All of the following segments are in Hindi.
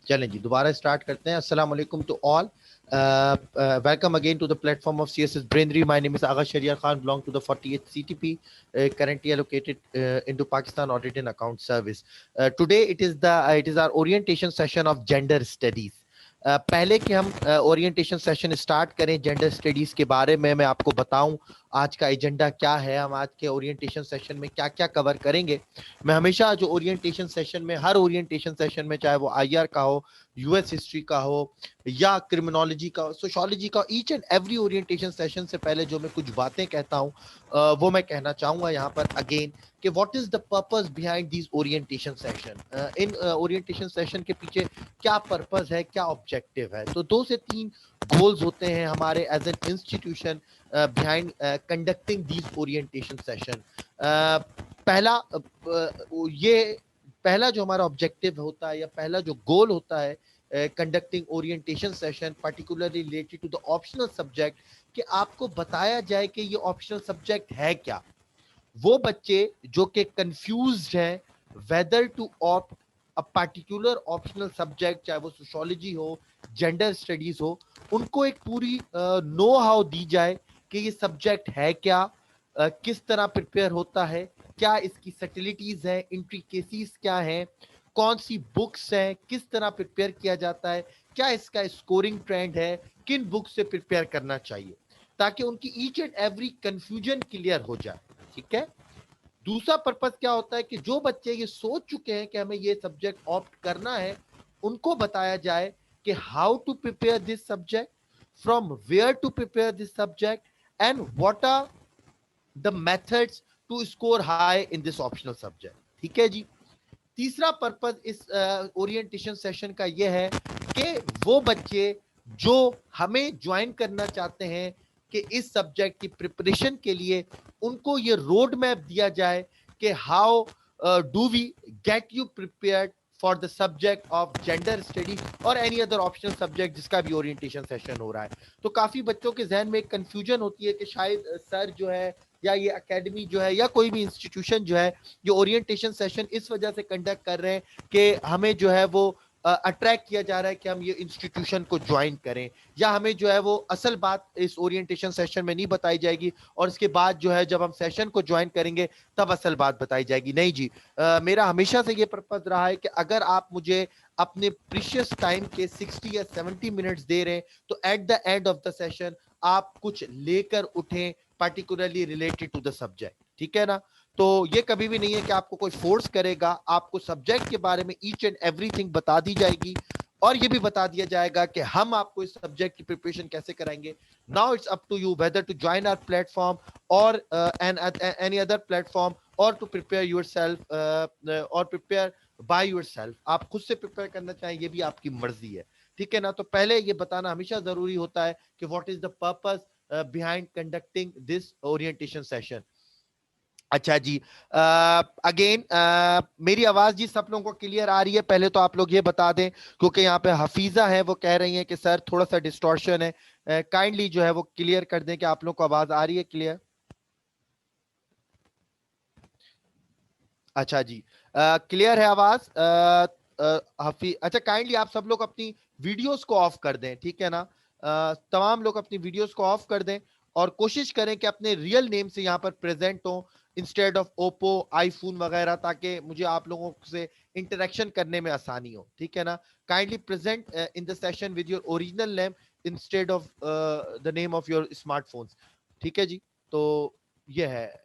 चलें जी, दोबारा स्टार्ट करते हैं। अस्सलाम वालेकुम to all, welcome again to the platform of CSS Brainry. My name is Agha Shariar Khan, belong to the 48th CTP, currently allocated into Pakistan Audit and Account Service. Today it is our orientation session of gender studies. पहले कि हम ओरिएंटेशन सेशन स्टार्ट करें जेंडर स्टडीज के बारे में, मैं आपको बताऊं आज का एजेंडा क्या है, हम आज के ओरिएंटेशन सेशन में क्या क्या कवर करेंगे। मैं हमेशा जो ओरिएंटेशन सेशन में, हर ओरिएंटेशन सेशन में, चाहे वो IR का हो, US हिस्ट्री का हो या क्रिमिनोलॉजी का, सोशोलॉजी का, each and every orientation session से पहले जो मैं कुछ बातें कहता हूं वो मैं कहना चाहूंगा यहाँ पर अगेन कि what is the purpose behind this orientation session. In orientation session के पीछे क्या पर्पस है, क्या ऑब्जेक्टिव है। तो 2 से 3 गोल्स होते हैं हमारे as an institution behind conducting this orientation session. पहला जो हमारा ऑब्जेक्टिव होता है या पहला जो गोल होता है conducting orientation session particularly related to the optional subject, कि आपको बताया जाए कि ये ऑप्शनल सब्जेक्ट है क्या। वो बच्चे जो कि कंफ्यूज्ड हैं whether to opt a particular optional subject, चाहे वो सोशोलॉजी हो, जेंडर स्टडीज हो, उनको एक पूरी नो हाउ दी जाए कि ये सब्जेक्ट है क्या, किस तरह प्रिपेयर होता है, क्या इसकी सटिलिटीज है, इंट्रिकेसीज क्या हैं, कौन सी बुक्स हैं, किस तरह प्रिपेयर किया जाता है, क्या इसका स्कोरिंग ट्रेंड है, किन बुक्स से प्रिपेयर करना चाहिए, ताकि उनकी each and every confusion clear हो जाए। ठीक है। दूसरा पर्पस क्या होता है कि जो बच्चे ये सोच चुके हैं कि हमें ये सब्जेक्ट ऑप्ट करना है, उनको बताया जाए कि how to prepare this subject, from where to prepare this subject, and what are the methods to score high in this optional subject. ठीक है जी। तीसरा पर्पस इस ओरिएंटेशन सेशन का यह है कि वो बच्चे जो हमें ज्वाइन करना चाहते हैं कि इस सब्जेक्ट की प्रिपरेशन के लिए उनको ये रोड मैप दिया जाए कि how do we get you prepared for the subject of gender studies और एनी अदर ऑप्शनल सब्जेक्ट जिसका भी ओरिएंटेशन सेशन हो रहा है। तो काफी बच्चों के जहन में एक कंफ्यूजन होती है कि शायद सर जो है या ये एकेडमी जो है या कोई भी इंस्टीट्यूशन जो है ये ओरिएंटेशन सेशन इस वजह से कंडक्ट कर रहे हैं कि हमें जो है वो अट्रैक्ट किया जा रहा है कि हम ये इंस्टीट्यूशन को ज्वाइन करें, या हमें जो है वो असल बात इस ओरिएंटेशन सेशन में नहीं बताई जाएगी और इसके बाद जो है जब हम सेशन को ज्वाइन करेंगे तब असल बात बताई जाएगी। नहीं जी, मेरा हमेशा से ये पर्पस रहा है कि अगर आप मुझे अपने प्रीशियस टाइम के 60 या 70 मिनट्स दे रहे हैं तो at the end of the session आप कुछ लेकर उठें particularly related to the subject. ठीक है ना। तो ये कभी भी नहीं है कि आपको कोई फोर्स करेगा, आपको सब्जेक्ट के बारे में ईच एंड एवरीथिंग बता दी जाएगी और ये भी बता दिया जाएगा कि हम आपको इस सब्जेक्ट की प्रिपरेशन कैसे कराएंगे। Now it's up to you whether to join our platform और एनी अदर प्लेटफॉर्म और टू प्रिपेयर योरसेल्फ और प्रिपेयर बाय योरसेल्फ। आप खुद से प्रिपेयर करना चाहें ये भी आपकी मर्जी है। ठीक है ना। तो पहले ये बताना हमेशा जरूरी होता है कि what is the purpose behind conducting this orientation session. अच्छा जी, अगेन मेरी आवाज जी सब लोगों को क्लियर आ रही है? पहले तो आप लोग ये बता दें, क्योंकि यहाँ पे हफीजा है वो कह रही हैं कि सर थोड़ा सा डिस्टॉर्शन है, काइंडली जो है वो क्लियर कर दें कि आप लोग को आवाज आ रही है क्लियर। अच्छा जी, क्लियर है आवाज। अच्छा, काइंडली आप सब लोग अपनी वीडियोस को ऑफ कर दें। ठीक है ना। तमाम लोग अपनी वीडियोस को ऑफ कर दें और कोशिश करें कि अपने रियल नेम से यहाँ पर प्रेजेंट हो इंस्टेड ऑफ ओप्पो आईफोन वगैरह, ताकि मुझे आप लोगों से इंटरेक्शन करने में आसानी हो। ठीक है ना। Kindly present in the session with your original name instead of the name of your smartphones. ठीक है जी। तो ये है,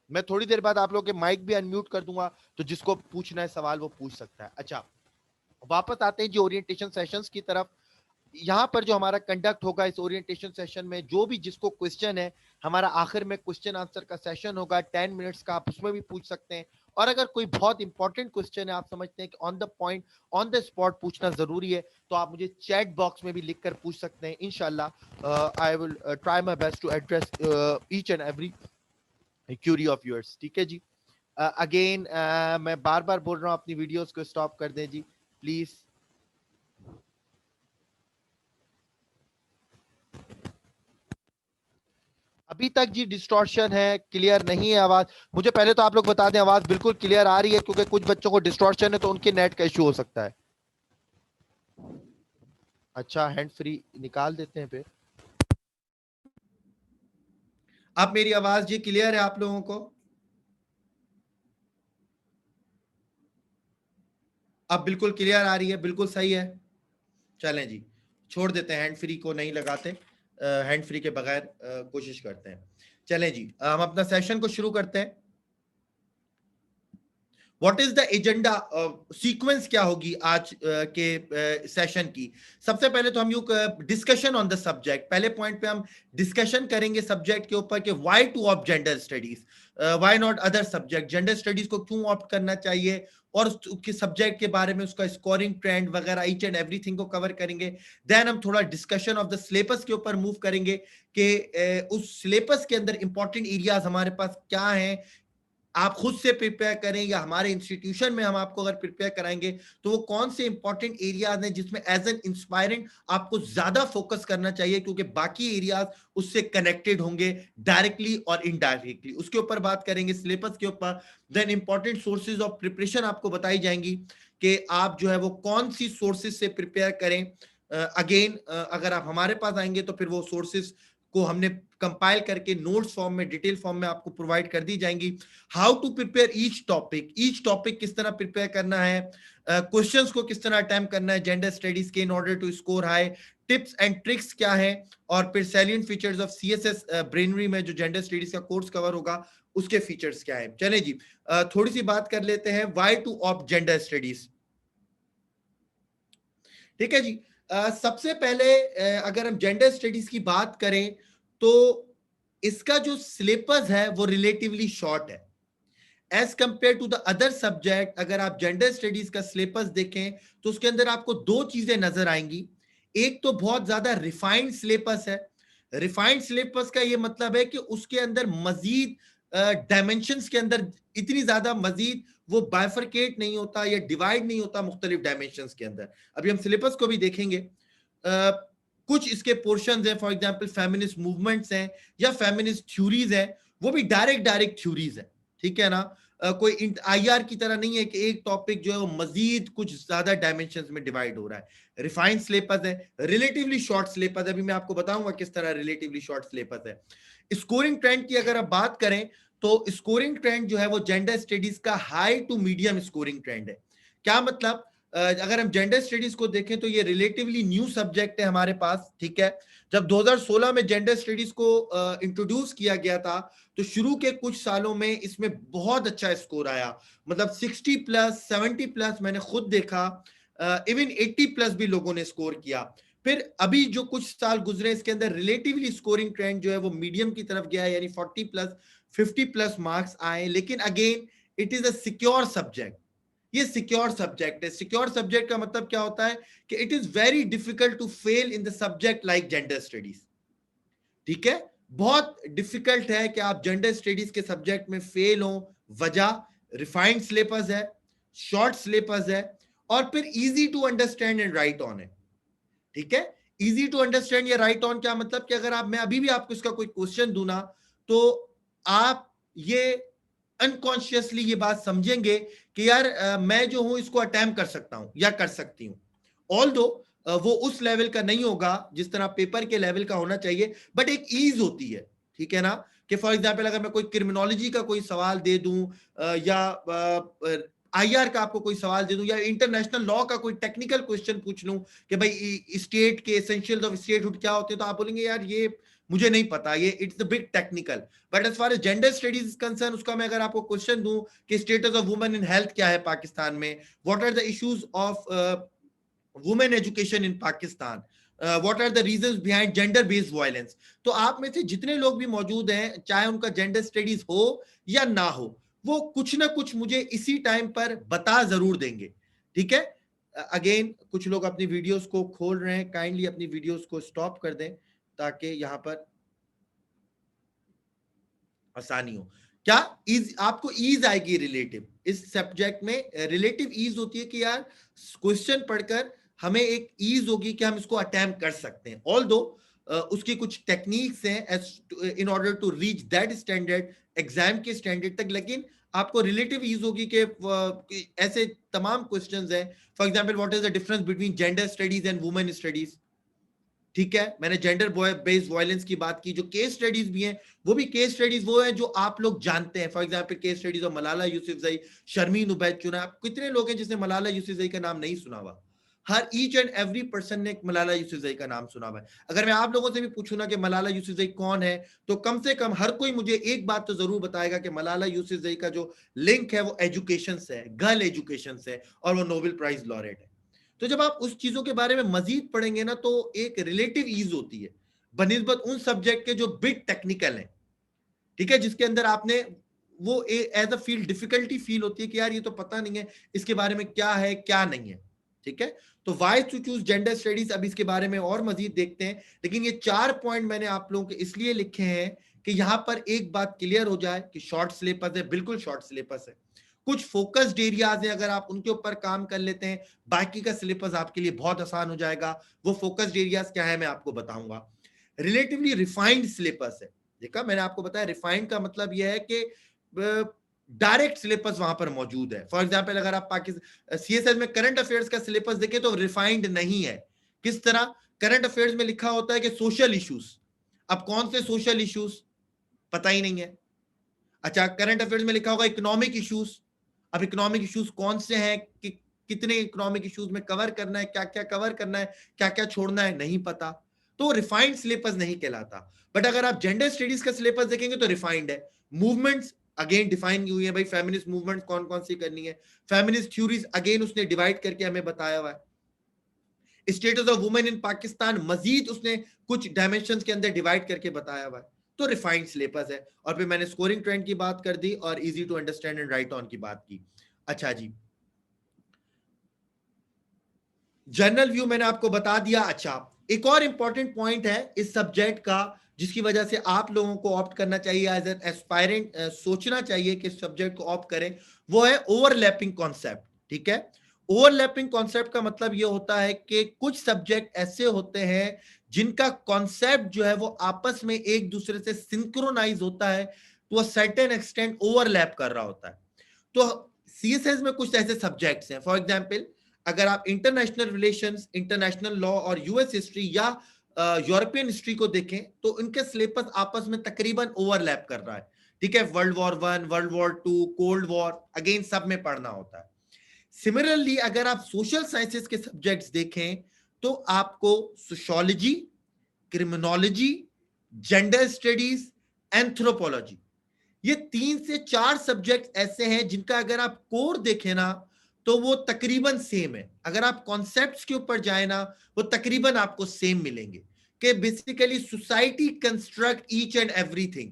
मैं थोड़ी देर बाद आप लोगों के माइक भी अनम्यूट कर दूंगा, तो जिसको पूछना है सवाल वो पूछ सकता है। अच्छा, वापस आते हैं जी ओरिएंटेशन सेशंस की तरफ। यहाँ पर जो हमारा कंडक्ट होगा इस ओरिएंटेशन सेशन में, जो भी जिसको क्वेश्चन है, हमारा आखिर में क्वेश्चन आंसर का सेशन होगा 10 मिनट्स का, आप उसमें भी पूछ सकते हैं। और अगर कोई बहुत इंपॉर्टेंट क्वेश्चन है, आप समझते हैं कि on the point on the spot पूछना जरूरी है, तो आप मुझे चैट बॉक्स में भी लिखकर पूछ सकते हैं। इंशाल्लाह I will try my best to address each and every query of yours. ठीक है जी। अगेन मैं बार बार बोल रहा हूँ अपनी वीडियोस को स्टॉप कर दें जी प्लीज। अभी तक जी डिस्टॉर्शन है, क्लियर नहीं है आवाज। मुझे पहले तो आप लोग बता दें आवाज बिल्कुल क्लियर आ रही है, क्योंकि कुछ बच्चों को डिस्टॉर्शन है तो उनके नेट का इश्यू हो सकता है। अच्छा, हैंड फ्री निकाल देते हैं फिर। अब मेरी आवाज जी क्लियर है आप लोगों को? अब बिल्कुल क्लियर आ रही है, बिल्कुल सही है। चलें जी, छोड़ देते हैं, हैंड फ्री को नहीं लगाते, हैंड फ्री के बगैर कोशिश करते हैं। चलें जी, हम अपना सेशन को शुरू करते हैं। What is the agenda, sequence क्या होगी आज के सेशन की? सबसे पहले तो हम you discussion on the subject, पहले पॉइंट पे हम डिस्कशन करेंगे सब्जेक्ट के ऊपर कि why to opt gender studies, why not other subject, gender studies को क्यों ऑप्ट करना चाहिए, और उसके सब्जेक्ट के बारे में उसका स्कोरिंग ट्रेंड वगैरह ईच एंड एवरीथिंग को कवर करेंगे। देन हम थोड़ा डिस्कशन ऑफ द सिलेबस के ऊपर मूव करेंगे कि उस सिलेबस के अंदर इंपॉर्टेंट एरियाज हमारे पास क्या हैं, आप खुद से प्रिपेयर करें या हमारे इंस्टीट्यूशन में हम आपको अगर प्रिपेयर कराएंगे तो वो कौन से इंपॉर्टेंट एरियाज हैं जिसमें एज एन इंस्पायरेंट आपको ज्यादा फोकस करना चाहिए, क्योंकि बाकी एरियाज उससे कनेक्टेड होंगे डायरेक्टली और इनडायरेक्टली। उसके ऊपर बात करेंगे सिलेबस के ऊपर। Then important sources of preparation आपको बताई जाएंगी कि आप जो है वो कौन सी सोर्सेज से प्रिपेयर करें। अगेन अगर आप हमारे पास आएंगे तो फिर वो सोर्सेज को हमने कंपाइल करके नोट्स फॉर्म में, डिटेल फॉर्म में आपको प्रोवाइड कर दी जाएंगी। How to prepare each topic किस तरह प्रिपेयर करना है, क्वेश्चंस को किस तरह अटेम्प्ट करना है जेंडर स्टडीज के in order to score high, tips and tricks क्या है, और फिर salient features of CSS Brainry में जो जेंडर स्टडीज का कोर्स कवर होगा उसके फीचर्स क्या है। चलें जी, थोड़ी सी बात कर लेते हैं why to opt gender studies. ठीक है जी, सबसे पहले अगर हम जेंडर स्टडीज की बात करें तो इसका जो सिलेबस है वो रिलेटिवली शॉर्ट है as compare to the other subject. अगर आप जेंडर स्टडीज का सिलेबस देखें तो उसके अंदर आपको दो चीजें नजर आएंगी। एक तो बहुत ज्यादा रिफाइंड सिलेबस है। रिफाइंड सिलेबस का ये मतलब है कि उसके अंदर मजीद डायमेंशंस के अंदर इतनी ज्यादा मजीद वो बाइफरकेट नहीं होता या डिवाइड नहीं होता मुख्तलिफ डायमेंशंस के अंदर। अभी हम सिलेबस को भी देखेंगे। कुछ इसके पोर्शंस हैं, फॉर एग्जांपल फेमिनिस्ट मूवमेंट्स हैं या फेमिनिस्ट थ्योरीज हैं, वो भी डायरेक्ट डायरेक्ट थ्योरीज है। ठीक है ना, कोई आईआर की तरह नहीं है कि एक टॉपिक जो है वो मजीद कुछ ज्यादा डायमेंशंस में डिवाइड हो रहा है। रिफाइंड सिलेबस है, रिलेटिवली शॉर्ट सिलेबस। अभी मैं आपको बताऊंगा किस तरह रिलेटिवली शॉर्ट सिलेबस है। स्कोरिंग ट्रेंड की अगर आप बात करें तो स्कोरिंग ट्रेंड जो है वो जेंडर स्टडीज का high to medium scoring trend है। क्या मतलब, अगर हम जेंडर स्टडीज को देखें तो ये रिलेटिवली न्यू सब्जेक्ट है हमारे पास। ठीक है, जब 2016 में जेंडर स्टडीज को इंट्रोड्यूस किया गया था तो शुरू के कुछ सालों में इसमें बहुत अच्छा स्कोर आया, मतलब 60 प्लस 70 प्लस मैंने खुद देखा, इवन 80 प्लस भी लोगों ने स्कोर किया। फिर अभी जो कुछ साल गुजरे इसके अंदर रिलेटिवली स्कोरिंग ट्रेंड जो है वो मीडियम की तरफ गया, यानी 40 प्लस 50 प्लस मार्क्स आए। लेकिन again it is a secure subject. ये सिक्योर सब्जेक्ट है। सिक्योर सब्जेक्ट का मतलब क्या होता है कि it is very difficult to fail in the subject like gender studies. ठीक है, बहुत डिफिकल्ट है कि आप जेंडर स्टडीज के सब्जेक्ट में फेल हो। वजह, रिफाइंड सिलेबस है, शॉर्ट सिलेबस है, और फिर easy to understand and write on है। ठीक है, इजी टू अंडरस्टैंड या राइट ऑन क्या मतलब कि अगर आप, मैं अभी भी आपको इसका कोई क्वेश्चन दूं ना तो आप ये अनकॉन्शियसली ये बात समझेंगे कि यार मैं जो हूं इसको अटेम्प्ट कर सकता हूं या कर सकती हूं। ऑल दो वो उस लेवल का नहीं होगा जिस तरह पेपर के लेवल का होना चाहिए, बट एक ईज होती है। ठीक है ना, कि फॉर एग्जाम्पल अगर मैं कोई क्रिमिनोलॉजी का कोई सवाल दे दूं या आईआर का आपको कोई सवाल दे दूं या इंटरनेशनल लॉ का कोई टेक्निकल क्वेश्चन पूछ लूं कि भाई स्टेट के एसेंशियल्स ऑफ स्टेटहुड क्या होते हैं, तो आप बोलेंगे यार ये मुझे नहीं पता, ये it's a big technical. But as far as gender studies is concern, उसका मैं अगर आपको क्वेश्चन दूं कि status of women in health क्या है पाकिस्तान में, what are the issues of women education in Pakistan, what are the reasons behind gender based violence, तो आप में से जितने लोग भी मौजूद हैं चाहे उनका जेंडर स्टडीज हो या ना हो, वो कुछ ना कुछ मुझे इसी टाइम पर बता जरूर देंगे। ठीक है, अगेन कुछ लोग अपनी वीडियोस को खोल रहे हैं, काइंडली अपनी वीडियोस को स्टॉप कर दें ताकि यहां पर आसानी हो। क्या आपको ईज आएगी रिलेटिव इस सब्जेक्ट में? रिलेटिव ईज होती है कि यार क्वेश्चन पढ़कर हमें एक ईज होगी कि हम इसको अटेम्प्ट कर सकते हैं। ऑल दो उसकी कुछ टेक्निक्स हैं in order to reach that standard, exam के स्टैंडर्ड तक, लेकिन आपको रिलेटिव ईज होगी कि ऐसे तमाम क्वेश्चंस हैं. For example, what is the difference between gender studies and women studies. ठीक है, मैंने जेंडर बेस्ड वायलेंस की बात की. जो केस स्टडीज भी हैं, वो भी केस स्टडीज वो है जो आप लोग जानते हैं. For example, case studies of Malala Yousafzai, Sharmeen Obaid Chinoy. कितने लोग हैं जिसने मलाला यूसुफजई का नाम नहीं सुना हुआ? हर ईच एंड एवरी पर्सन ने मलाला यूसुफजई का नाम सुना हुआ है. अगर मैं आप लोगों से भी पूछूं ना कि मलाला यूसुफजई कौन है, तो कम से कम हर कोई मुझे एक बात तो जरूर बताएगा कि मलाला यूसुफजई का जो लिंक है वो एजुकेशन से है, गर्ल एजुकेशन से, और वो नोबेल प्राइज लॉरेट है. तो जब आप उस चीजों के बारे में मजीद पढ़ेंगे ना, तो एक रिलेटिव ईज होती है बनिस्बत उन सब्जेक्ट के जो बिग टेक्निकल हैं. ठीक है, जिसके अंदर आपने वो as a field difficulty feel होती है कि यार ये तो पता नहीं है इसके बारे में क्या है क्या नहीं है. ठीक है, तो why to choose gender studies, अब इसके बारे में और मजीद देखते हैं. लेकिन ये 4 पॉइंट मैंने आप लोगों के इसलिए लिखे हैं कि यहां पर एक बात क्लियर हो जाए कि शॉर्ट सिलेबस है, बिल्कुल शॉर्ट सिलेबस है. कुछ फोकस्ड एरियाज हैं, अगर आप उनके ऊपर काम कर लेते हैं, बाकी का सिलेबस आपके लिए बहुत आसान हो जाएगा. वो फोकस्ड एरियाज क्या है मैं आपको बताऊंगा. रिलेटिवली रिफाइंड सिलेबस है. देखा, मैंने आपको बताया रिफाइंड का मतलब यह है कि डायरेक्ट सिलेबस वहां पर मौजूद है. फॉर एग्जांपल, अगर आप पाकिस्तान सीएसएस में करंट अफेयर्स का सिलेबस देखें तो रिफाइंड नहीं है. किस तरह? करंट अफेयर्स में लिखा होता है कि सोशल इश्यूज. अब कौन से सोशल इश्यूज, पता ही नहीं है. अच्छा, करंट अफेयर्स में लिखा होगा इकोनॉमिक इश्यूज. अब इकोनॉमिक इश्यूज कौन से हैं, कि कितने इकोनॉमिक इश्यूज में कवर करना है, क्या क्या कवर करना है, क्या क्या छोड़ना है, नहीं पता. तो रिफाइंड सिलेबस नहीं कहलाता. बट अगर आप जेंडर स्टडीज का सिलेबस देखेंगे तो रिफाइंड है. मूवमेंट्स अगेन डिफाइन हुई है भाई, फेमिनिस्ट मूवमेंट कौन कौन सी करनी है. फेमिनिस्ट थ्योरीज अगेन उसने डिवाइड करके हमें बताया हुआ है. Status of women in Pakistan Majeed उसने कुछ डायमेंशंस के अंदर डिवाइड करके बताया हुआ है. तो रिफाइंड सिलेबस है. और फिर मैंने स्कोरिंग ट्रेंड की बात कर दी और easy to understand and write on की बात की. अच्छा जी, जर्नल व्यू मैंने आपको बता दिया. अच्छा, एक और इंपॉर्टेंट पॉइंट है इस सब्जेक्ट का जिसकी वजह से आप लोगों को ऑप्ट करना चाहिए, एज एन एस्पायरेंट सोचना चाहिए कि इस सब्जेक्ट को ऑप्ट करें, वो है ओवरलैपिंग कॉन्सेप्ट. ठीक है, ओवरलैपिंग कॉन्सेप्ट का मतलब ये होता है कि कुछ सब्जेक्ट ऐसे होते हैं जिनका कॉन्सेप्ट जो है वो आपस में एक दूसरे से सिंक्रोनाइज होता है, तो सर्टेन एक्सटेंट ओवरलैप कर रहा होता है. तो सीएसएस में कुछ ऐसे सब्जेक्ट्स हैं. फॉर एग्जांपल, अगर आप इंटरनेशनल रिलेशंस, इंटरनेशनल लॉ और यूएस हिस्ट्री या यूरोपियन हिस्ट्री को देखें तो इनके सिलेबस आपस में तकरीबन ओवरलैप कर रहा है. ठीक है, world war 1, world war 2, cold war, again सब में पढ़ना होता है. सिमिलरली अगर आप सोशल साइंसेस के सब्जेक्ट्स देखें तो आपको sociology, criminology, gender studies, anthropology, ये 3 से 4 सब्जेक्ट ऐसे हैं जिनका अगर आप कोर देखें ना तो वो तकरीबन सेम है. अगर आप कॉन्सेप्ट्स के ऊपर जाए ना, वो तकरीबन आपको सेम मिलेंगे कि basically society construct each and everything.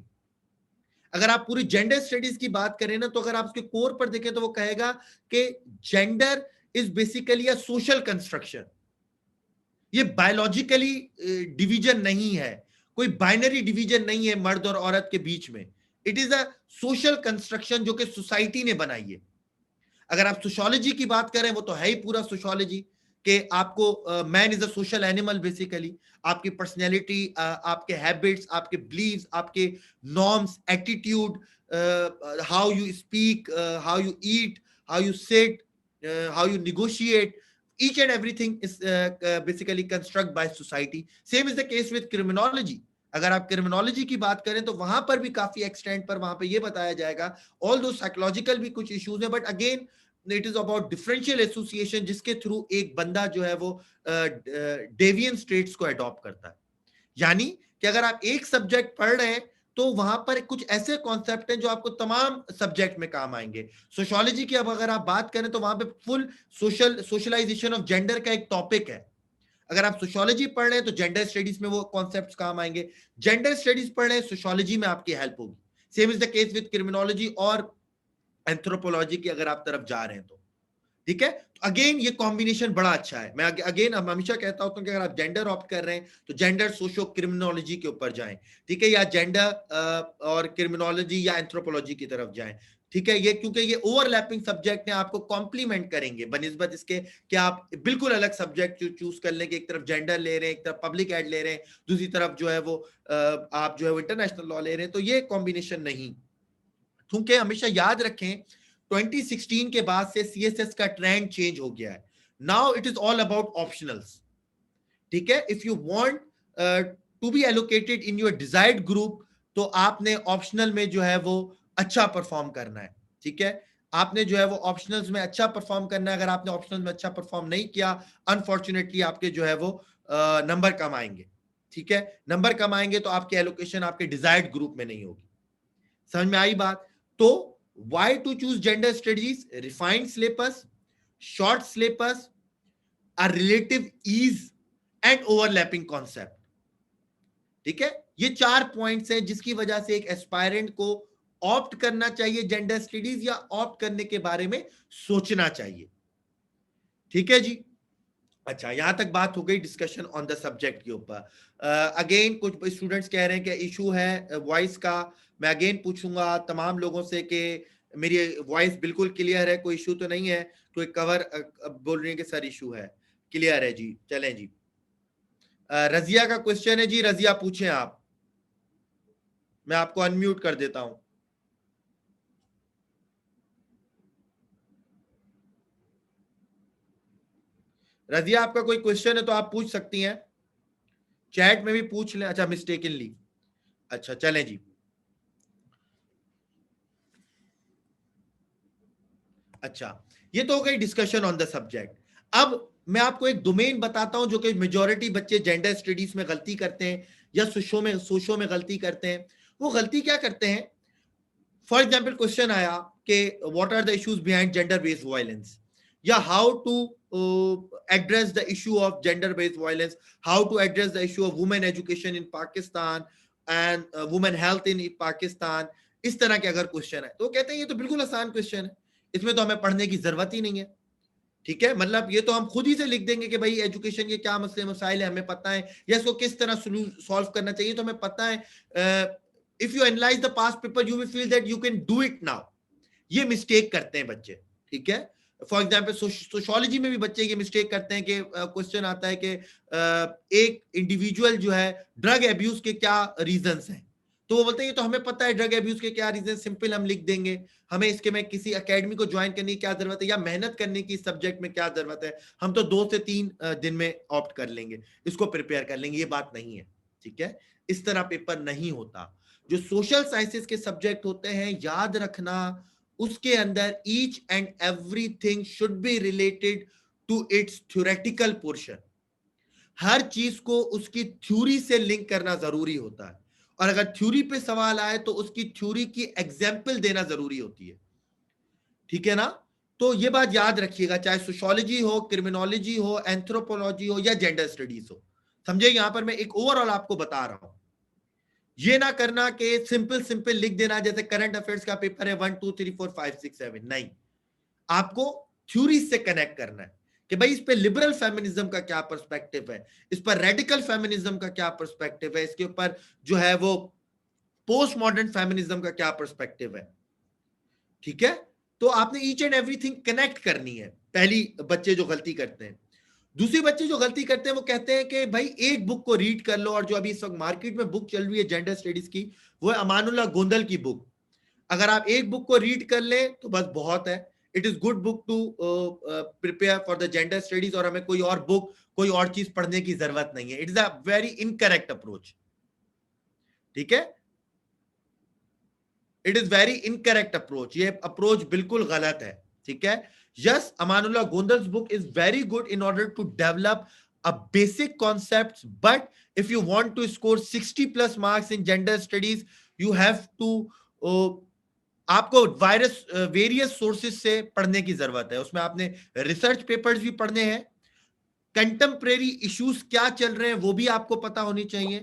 अगर आप पूरी जेंडर स्टडीज की बात करें ना, तो अगर आप उसके कोर पर देखें तो वो कहेगा कि gender is basically a social construction. ये बायोलॉजिकली डिवीजन नहीं है, कोई बाइनरी डिवीजन नहीं है मर्द और औरत के बीच में. It is a social construction जो कि सोसाइटी ने बनाई है. अगर आप सोशियोलॉजी की बात करें, वो तो है ही पूरा सोशियोलॉजी कि आपको man is a social animal. Basically आपकी पर्सनैलिटी, आपके हैबिट्स, आपके बिलीव्स, आपके norms, attitude, how you speak, how you eat, how you sit, how you negotiate, each and everything is basically constructed by society. Same is the case with criminology. अगर आप क्रिमिनोलॉजी की बात करें तो वहां पर भी काफी एक्सटेंट पर वहां पे ये बताया जाएगा, ऑल दो साइकोलॉजिकल भी कुछ इश्यूज है, but again it is about differential association जिसके थ्रू एक बंदा जो है वो डेवियन स्टेट्स को अडॉप्ट करता है. यानी कि अगर आप एक सब्जेक्ट पढ़ रहे हैं तो वहां पर कुछ ऐसे कॉन्सेप्ट हैं जो आपको तमाम सब्जेक्ट में काम आएंगे. सोशियोलॉजी की अब अगर आप बात करें तो वहां पे फुल सोशलाइजेशन ऑफ जेंडर का एक टॉपिक है. अगर आप सोशियोलॉजी पढ़ रहे हैं तो जेंडर स्टडीज में वो कॉन्सेप्ट्स काम आएंगे. जेंडर स्टडीज पढ़ रहे हैं, सोशियोलॉजी में आपकी हेल्प होगी. Same is the case with criminology और एंथ्रोपोलॉजी की अगर आप तरफ जा रहे हैं तो. ठीक है, तो अगेन ये कॉम्बिनेशन बड़ा अच्छा है. मैं अगेन हमेशा कहता हूं कि अगर आप जेंडर ऑप्ट कर रहे हैं तो जेंडर सोशो क्रिमिनोलॉजी के ऊपर जाएं. ठीक है, या जेंडर और क्रिमिनोलॉजी या एंथ्रोपोलॉजी की तरफ जाएं. ठीक है, ये क्योंकि ये ओवरलैपिंग सब्जेक्ट है, आपको कॉम्प्लीमेंट करेंगे बनिस्बत इसके कि आप बिल्कुल अलग सब्जेक्ट चूज कर लेंगे. एक तरफ जेंडर ले रहे हैं, एक तरफ पब्लिक एड ले रहे हैं, दूसरी तरफ जो है वो आप जो है वो इंटरनेशनल लॉ ले रहे हैं, तो ये कॉम्बिनेशन नहीं. क्योंकि हमेशा याद रखें 2016 के बाद से CSS का ट्रेंड चेंज हो गया है. Now it is all about optionals. ठीक है, if you want to be allocated in your desired group, तो आपने ऑप्शनल में जो है वो अच्छा परफॉर्म करना है. ठीक है, आपने जो है वो ऑप्शनल्स में अच्छा परफॉर्म करना है. अगर आपने ऑप्शनल्स में अच्छा परफॉर्म नहीं किया, अनफॉर्चुनेटली आपके जो है वो नंबर कम आएंगे. ठीक है, नंबर कम आएंगे तो आपकी एलोकेशन आपके डिजायर्ड ग्रुप में नहीं होगी. समझ में आई बात? तो why to choose gender studies? Refined syllabus, short syllabus, a relative ease and overlapping concept. ठीक है, ये 4 पॉइंट्स हैं जिसकी वजह से एक एस्पायरेंट को ऑप्ट करना चाहिए जेंडर स्टडीज, या ऑप्ट करने के बारे में सोचना चाहिए. ठीक है जी. अच्छा, यहां तक बात हो गई डिस्कशन ऑन द सब्जेक्ट के ऊपर. अगेन कुछ स्टूडेंट्स कह रहे हैं कि इशू है वॉइस का. मैं अगेन पूछूंगा तमाम लोगों से कि मेरी वॉइस बिल्कुल क्लियर है, कोई इशू तो नहीं है? कोई कवर बोल रही है कि सर इशू है. क्लियर है जी, चलें जी. रजिया का क्वेश्चन है जी. रजिया पूछें आप, मैं आपको अनम्यूट कर देता हूं. रजिया, आपका कोई क्वेश्चन है तो आप पूछ सकती हैं, चैट में भी पूछ लें. अच्छा, मिस्टेकनली. अच्छा, चलें जी. अच्छा, ये तो हो गई डिस्कशन ऑन द सब्जेक्ट. अब मैं आपको एक डोमेन बताता हूं जो कि मेजॉरिटी बच्चे जेंडर स्टडीज में गलती करते हैं या सोशो में गलती करते हैं. वो गलती क्या करते हैं? फॉर एग्जाम्पल क्वेश्चन आया कि what are the issues behind gender based violence, या how to address the issue of gender based violence, how to address the issue of women education in Pakistan and women health in Pakistan. इस तरह के अगर क्वेश्चन है तो कहते हैं ये तो बिल्कुल आसान क्वेश्चन है, इसमें तो हमें पढ़ने की जरूरत ही नहीं है. ठीक है, मतलब ये तो हम खुद ही से लिख देंगे कि भाई एजुकेशन के क्या मसले मसाइल है हमें पता है, या इसको किस तरह सॉल्व करना चाहिए तो हमें पता है. If you analyse the past paper you will feel that you can do it now. ये मिस्टेक करते हैं बच्चे. ठीक है, फॉर एग्जाम्पल सोशियोलॉजी में भी बच्चे ये मिस्टेक करते हैं कि क्वेश्चन आता है कि एक इंडिविजुअल जो है ड्रग एब्यूज के क्या रीजंस हैं, तो वो बोलते हैं ये तो हमें पता है ड्रग एब्यूज के क्या रीजन, सिंपल हम लिख देंगे, हमें इसके में किसी एकेडमी को ज्वाइन करने की क्या जरूरत है या मेहनत करने की सब्जेक्ट में क्या जरूरत है, हम तो 2 से 3 दिन में ऑप्ट कर लेंगे, इसको प्रिपेयर कर लेंगे. ये बात नहीं है. ठीक है, इस तरह पेपर नहीं होता. जो सोशल साइंसेस के सब्जेक्ट होते हैं, याद रखना, उसके अंदर each and everything should be related to its theoretical portion. हर चीज को उसकी थ्योरी से लिंक करना जरूरी होता है, और अगर थ्योरी पे सवाल आए तो उसकी थ्योरी की एग्जाम्पल देना जरूरी होती है. ठीक है ना? तो ये बात याद रखिएगा, चाहे सोशियोलॉजी हो, क्रिमिनोलॉजी हो, एंथ्रोपोलॉजी हो या जेंडर स्टडीज हो. समझे? यहां पर मैं एक ओवरऑल आपको बता रहा हूं. ये ना करना कि सिंपल सिंपल लिख देना जैसे करंट अफेयर्स का पेपर है 1 2 3 4 5 6 7. नहीं, आपको थ्योरी से कनेक्ट करना है कि भाई इस पे लिबरल फेमिनिज्म का क्या पर्सपेक्टिव है, इस पर रेडिकल फेमिनिज्म का क्या पर्सपेक्टिव है, इसके ऊपर जो है वो पोस्ट मॉडर्न फेमिनिज्म का क्या पर्सपेक्टिव है. ठीक है, तो आपने ईच एंड एवरीथिंग कनेक्ट करनी है. पहली बच्चे जो गलती करते हैं. दूसरी बच्चे जो गलती करते हैं वो कहते हैं कि भाई एक बुक को रीड कर लो, और जो अभी इस वक्त मार्केट में बुक चल रही है जेंडर स्टडीज की, वो है अमानुल्लाह गोंदल की बुक. अगर आप एक बुक को रीड कर ले तो बस बहुत है. It is good book to prepare for the gender studies, और हमें कोई और बुक, कोई और चीज पढ़ने की जरूरत नहीं है. It is a very incorrect approach. ठीक है, it is very incorrect approach. ये अप्रोच बिल्कुल गलत है. ठीक है, yes, Amanullah Gondal's book is very good in order to develop a basic concepts, but if you want to score 60 plus marks in gender studies you have to आपको वेरियस सोर्सेस से पढ़ने की जरूरत है. उसमें आपने रिसर्च पेपर्स भी पढ़ने हैं, कंटेम्परेरी इश्यूज क्या चल रहे हैं वो भी आपको पता होनी चाहिए,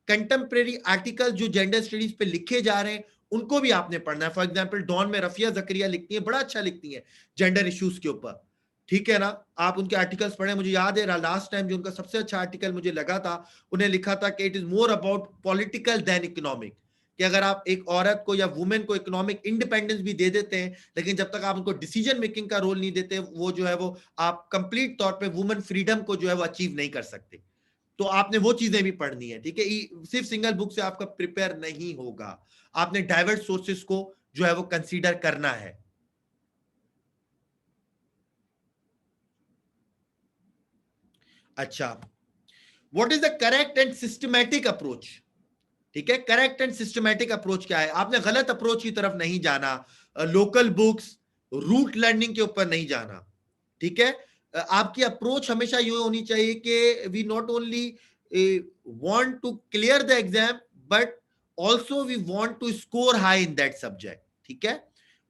कंटेम्परेरी आर्टिकल जो जेंडर स्टडीज पे लिखे जा रहे हैं उनको भी आपने पढ़ना है. फॉर एग्जांपल डॉन में रफिया जकरिया लिखती है, बड़ा अच्छा लिखती है जेंडर इश्यूज के ऊपर. ठीक है ना, आप उनके आर्टिकल्स पढ़े. मुझे याद है लास्ट टाइम जो उनका सबसे अच्छा आर्टिकल मुझे लगा था, उन्हें लिखा था कि it is more about political than economic. कि अगर आप एक औरत को या वुमेन को इकोनॉमिक इंडिपेंडेंस भी दे देते हैं, लेकिन जब तक आप उनको डिसीजन मेकिंग का रोल नहीं देते, वो जो है वो आप कंप्लीट तौर पे वुमेन फ्रीडम को जो है वो अचीव नहीं कर सकते. तो आपने वो चीजें भी पढ़नी है. ठीक है, सिर्फ सिंगल बुक से आपका प्रिपेयर नहीं होगा, आपने डाइवर्स सोर्सेस को जो है वो कंसीडर करना है। अच्छा, what is the correct and systematic approach? ठीक है, करेक्ट एंड सिस्टमैटिक अप्रोच क्या है? आपने गलत अप्रोच की तरफ नहीं जाना, लोकल बुक्स, रूट लर्निंग के ऊपर नहीं जाना। ठीक है, आपकी अप्रोच हमेशा ये होनी चाहिए कि we not only want to clear the exam but also we want to score high in that subject. ठीक है,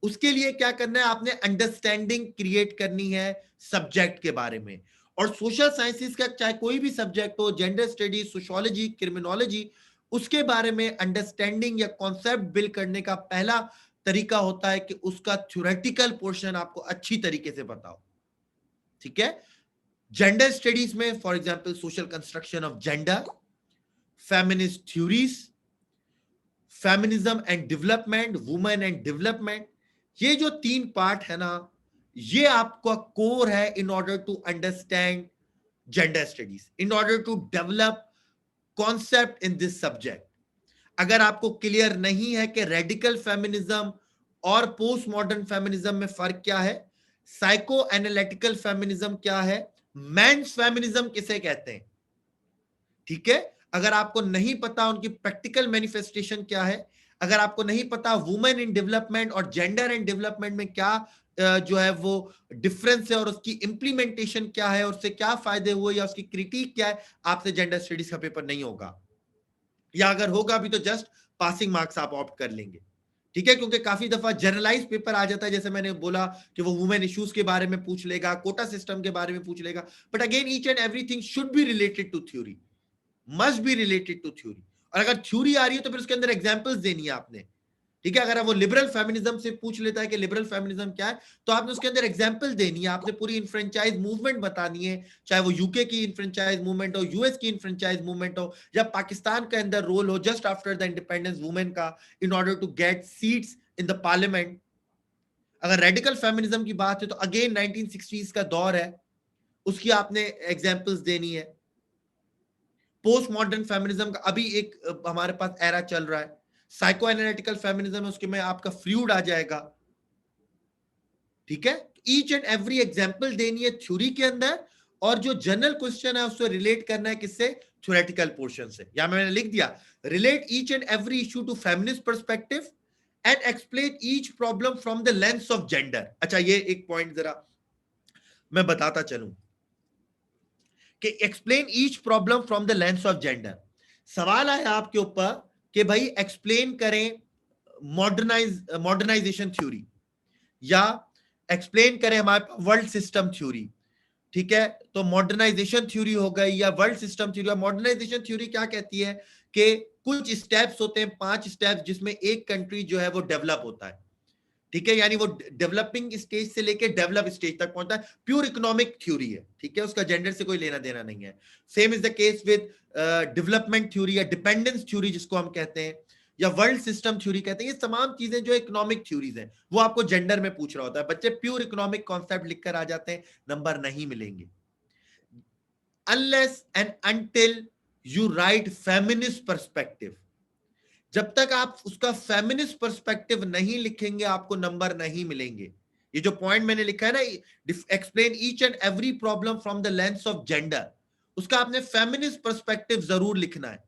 उसके लिए क्या करना है? आपने अंडरस्टैंडिंग क्रिएट करनी है सब्जेक्ट के बारे में। और सोशल साइंसेस का चाहे कोई भी सब्जेक्ट हो, जेंडर स्टडीज, सोशियोलॉजी, क्रिमिनोलॉजी, उसके बारे में अंडरस्टैंडिंग या कॉन्सेप्ट बिल्ड करने का पहला तरीका होता है कि उसका थ्योरेटिकल पोर्शन आपको अच्छी तरीके से बताओ। ठीक है, जेंडर स्टडीज में for example social construction of gender, feminist theories, feminism and development, women and development, ये जो 3 पार्ट है ना, ये आपका कोर है in order to understand gender studies, in order to develop concept in this subject. अगर आपको क्लियर नहीं है कि रेडिकल फेमिनिज्म और पोस्ट मॉडर्न फेमिनिज्म में फर्क क्या है, साइको एनालिटिकल फेमिनिज्म क्या है, मेंस फेमिनिज्म किसे कहते हैं, ठीक है, अगर आपको नहीं पता उनकी प्रैक्टिकल मैनिफेस्टेशन क्या है, अगर आपको नहीं पता वुमेन इन डेवलपमेंट और जेंडर इन डेवलपमेंट में क्या जो है वो डिफरेंस है और उसकी इंप्लीमेंटेशन क्या है और उससे क्या फायदे हुए या उसकी क्रिटिक क्या है, आपसे जेंडर स्टडीज का पेपर नहीं होगा, या अगर होगा भी तो जस्ट पासिंग मार्क्स आप ऑप्ट कर लेंगे। ठीक है, क्योंकि काफी दफा जनरलाइज पेपर आ जाता है, जैसे मैंने बोला कि वो वुमेन इश्यूज के बारे में पूछ लेगा, कोटा सिस्टम के बारे में पूछ लेगा, but again each and everything should be related to theory, must be related to theory. और अगर थ्योरी आ रही है तो फिर उसके अंदर एग्जांपल्स देनी है आपने। ठीक है, अगर वो लिबरल फेमिनिज्म से पूछ लेता है कि लिबरल फेमिनिज्म क्या है, तो आपने उसके अंदर एग्जांपल देनी है, आपने पूरी इनफ्रेंचाइज मूवमेंट बतानी है, चाहे वो यूके की इनफ्रेंचाइज मूवमेंट हो, यूएस की इनफ्रेंचाइज मूवमेंट हो, या पाकिस्तान के अंदर रोल हो just after the independence women का in order to get seats in the parliament. अगर रेडिकल फेमिनिज्म की बात है तो अगेन 1960s का दौर है, उसकी आपने एग्जांपल्स देनी है। पोस्ट मॉडर्न फेमिनिज्म का अभी एक हमारे पास एरा चल रहा है, साइको एनालिटिकल फेमिनिज्म है, उसके में आपका फ्लूइड आ जाएगा। ठीक है, ईच एंड एवरी एग्जांपल देनी है थ्योरी के अंदर, और जो जनरल क्वेश्चन है उससे रिलेट करना है किससे? थ्योरेटिकल पोर्शन से। या मैंने लिख दिया, relate each and every issue to feminist perspective and explain each problem from the lens of gender. अच्छा, ये एक पॉइंट जरा मैं बताता चलूं कि explain each problem from the lens of gender. सवाल आया आपके ऊपर कि भाई एक्सप्लेन करें मॉडर्नाइजेशन थ्योरी, या एक्सप्लेन करें हमारे वर्ल्ड सिस्टम थ्योरी। ठीक है, तो मॉडर्नाइजेशन थ्योरी हो गई या world system theory. Modernization theory क्या कहती है कि कुछ स्टेप्स होते हैं, 5 स्टेप्स, जिसमें एक कंट्री जो है वो डेवलप होता है। ठीक है, यानी वो डेवलपिंग स्टेज से लेके डेवलप स्टेज तक पहुंचता है, प्योर इकोनॉमिक थ्योरी है। ठीक है, उसका जेंडर से कोई लेना देना नहीं है। Same is the case with development theory या डिपेंडेंस थ्योरी जिसको हम कहते हैं, या वर्ल्ड सिस्टम थ्योरी कहते हैं। ये तमाम चीजें जो इकोनॉमिक थ्योरीज हैं वो आपको जेंडर में पूछ रहा होता है। बच्चे प्योर इकोनॉमिक कॉन्सेप्ट लिखकर आ जाते हैं, नंबर नहीं मिलेंगे। Unless and until you right feminist perspective, जब तक आप उसका फेमिनिस्ट पर्सपेक्टिव नहीं लिखेंगे आपको नंबर नहीं मिलेंगे। ये जो पॉइंट मैंने लिखा है ना, explain each and every problem from the lens of gender, उसका आपने फेमिनिस्ट पर्सपेक्टिव जरूर लिखना है।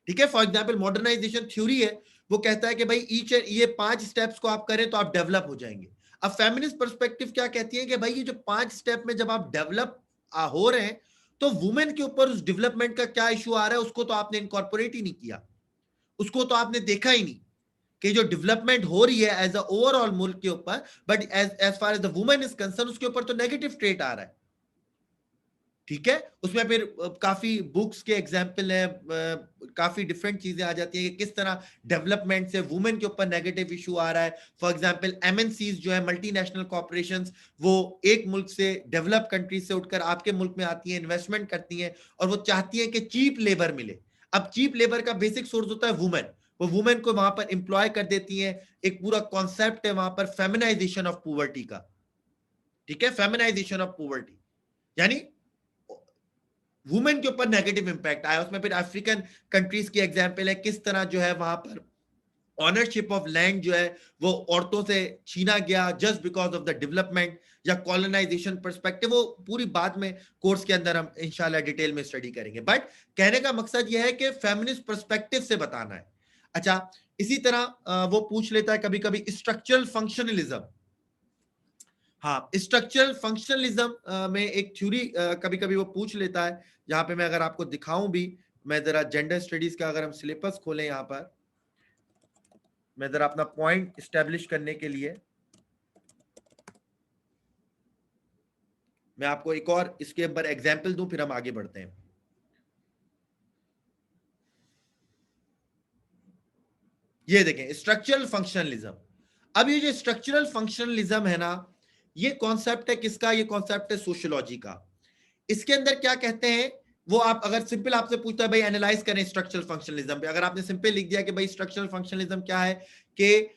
ठीक है, फॉर एग्जांपल मॉडर्नाइजेशन थ्योरी है, वो कहता है कि भाई ईच ये 5 स्टेप्स को आप करें तो आप डेवलप हो जाएंगे। अब फेमिनिस्ट पर्सपेक्टिव क्या कहती है कि भाई ये जो 5 स्टेप में जब आप डेवलप हो रहे हैं तो वुमेन के ऊपर उस डेवलपमेंट का क्या इशू आ रहा है उसको तो आपने इनकॉर्पोरेट ही नहीं किया, उसको तो आपने देखा ही नहीं कि जो डेवलपमेंट हो रही है एज अ ओवरऑल मुल्क के ऊपर, but as far as the women is concern उसके ऊपर तो नेगेटिव ट्रेट आ रहा है। ठीक है, उसमें फिर काफी बुक्स के एग्जाम्पल है, काफी डिफरेंट चीजें आ जाती है कि किस तरह डेवलपमेंट से वुमेन के ऊपर नेगेटिव इशू आ रहा है। फॉर एग्जांपल एमएनसीज जो है, मल्टीनेशनल कॉर्पोरेशंस, वो एक मुल्क से, डेवलप कंट्रीज से उठकर आपके मुल्क में आती हैं, इन्वेस्टमेंट करती हैं और वो चाहती है कि चीप लेबर मिले। अब चीप लेबर का बेसिक सोर्स होता है वुमेन, वो वुमेन को वहां पर एम्प्लॉय कर देती है। एक पूरा कॉन्सेप्ट है वहां पर फेमिनाइजेशन ऑफ पॉवर्टी का। ठीक है, फेमिनाइजेशन ऑफ पॉवर्टी यानी वुमेन के ऊपर नेगेटिव इंपैक्ट आया। उसमें फिर अफ्रीकन कंट्रीज की एग्जांपल है किस तरह जो है वहां पर ऑनरशिप ऑफ लैंड जो है वो औरतों से छीना गया just because of the development या कॉलोनाइजेशन पर्सपेक्टिव, वो पूरी बाद में कोर्स के अंदर हम इंशाल्लाह डिटेल में स्टडी करेंगे। बट कहने का मकसद यह है कि फेमिनिस्ट पर्सपेक्टिव से बताना है। अच्छा, इसी तरह वो पूछ लेता है कभी कभी स्ट्रक्चरल फंक्शनलिज्म। हाँ, स्ट्रक्चरल फंक्शनलिज्म में एक थ्योरी कभी कभी वो पूछ लेता है, जहां पे मैं अगर आपको दिखाऊं भी, मैं जरा जेंडर स्टडीज का अगर हम सिलेबस खोलें, यहां पर मैं जरा अपना पॉइंट स्टैब्लिश करने के लिए मैं आपको एक और इसके ऊपर एग्जाम्पल दूं, फिर हम आगे बढ़ते हैं। ये देखें स्ट्रक्चरल फंक्शनलिज्म। अब ये जो स्ट्रक्चरल फंक्शनलिज्म है ना, ये कॉन्सेप्ट है किसका? ये कॉन्सेप्ट है सोशियोलॉजी का। इसके अंदर क्या कहते हैं वो, आप अगर सिंपल आपसे पूछता है भाई एनालाइज करें स्ट्रक्चरल फंक्शनलिज्म पे, अगर आपने सिंपल लिख दिया कि भाई स्ट्रक्चरल फंक्शनलिज्म क्या है, कि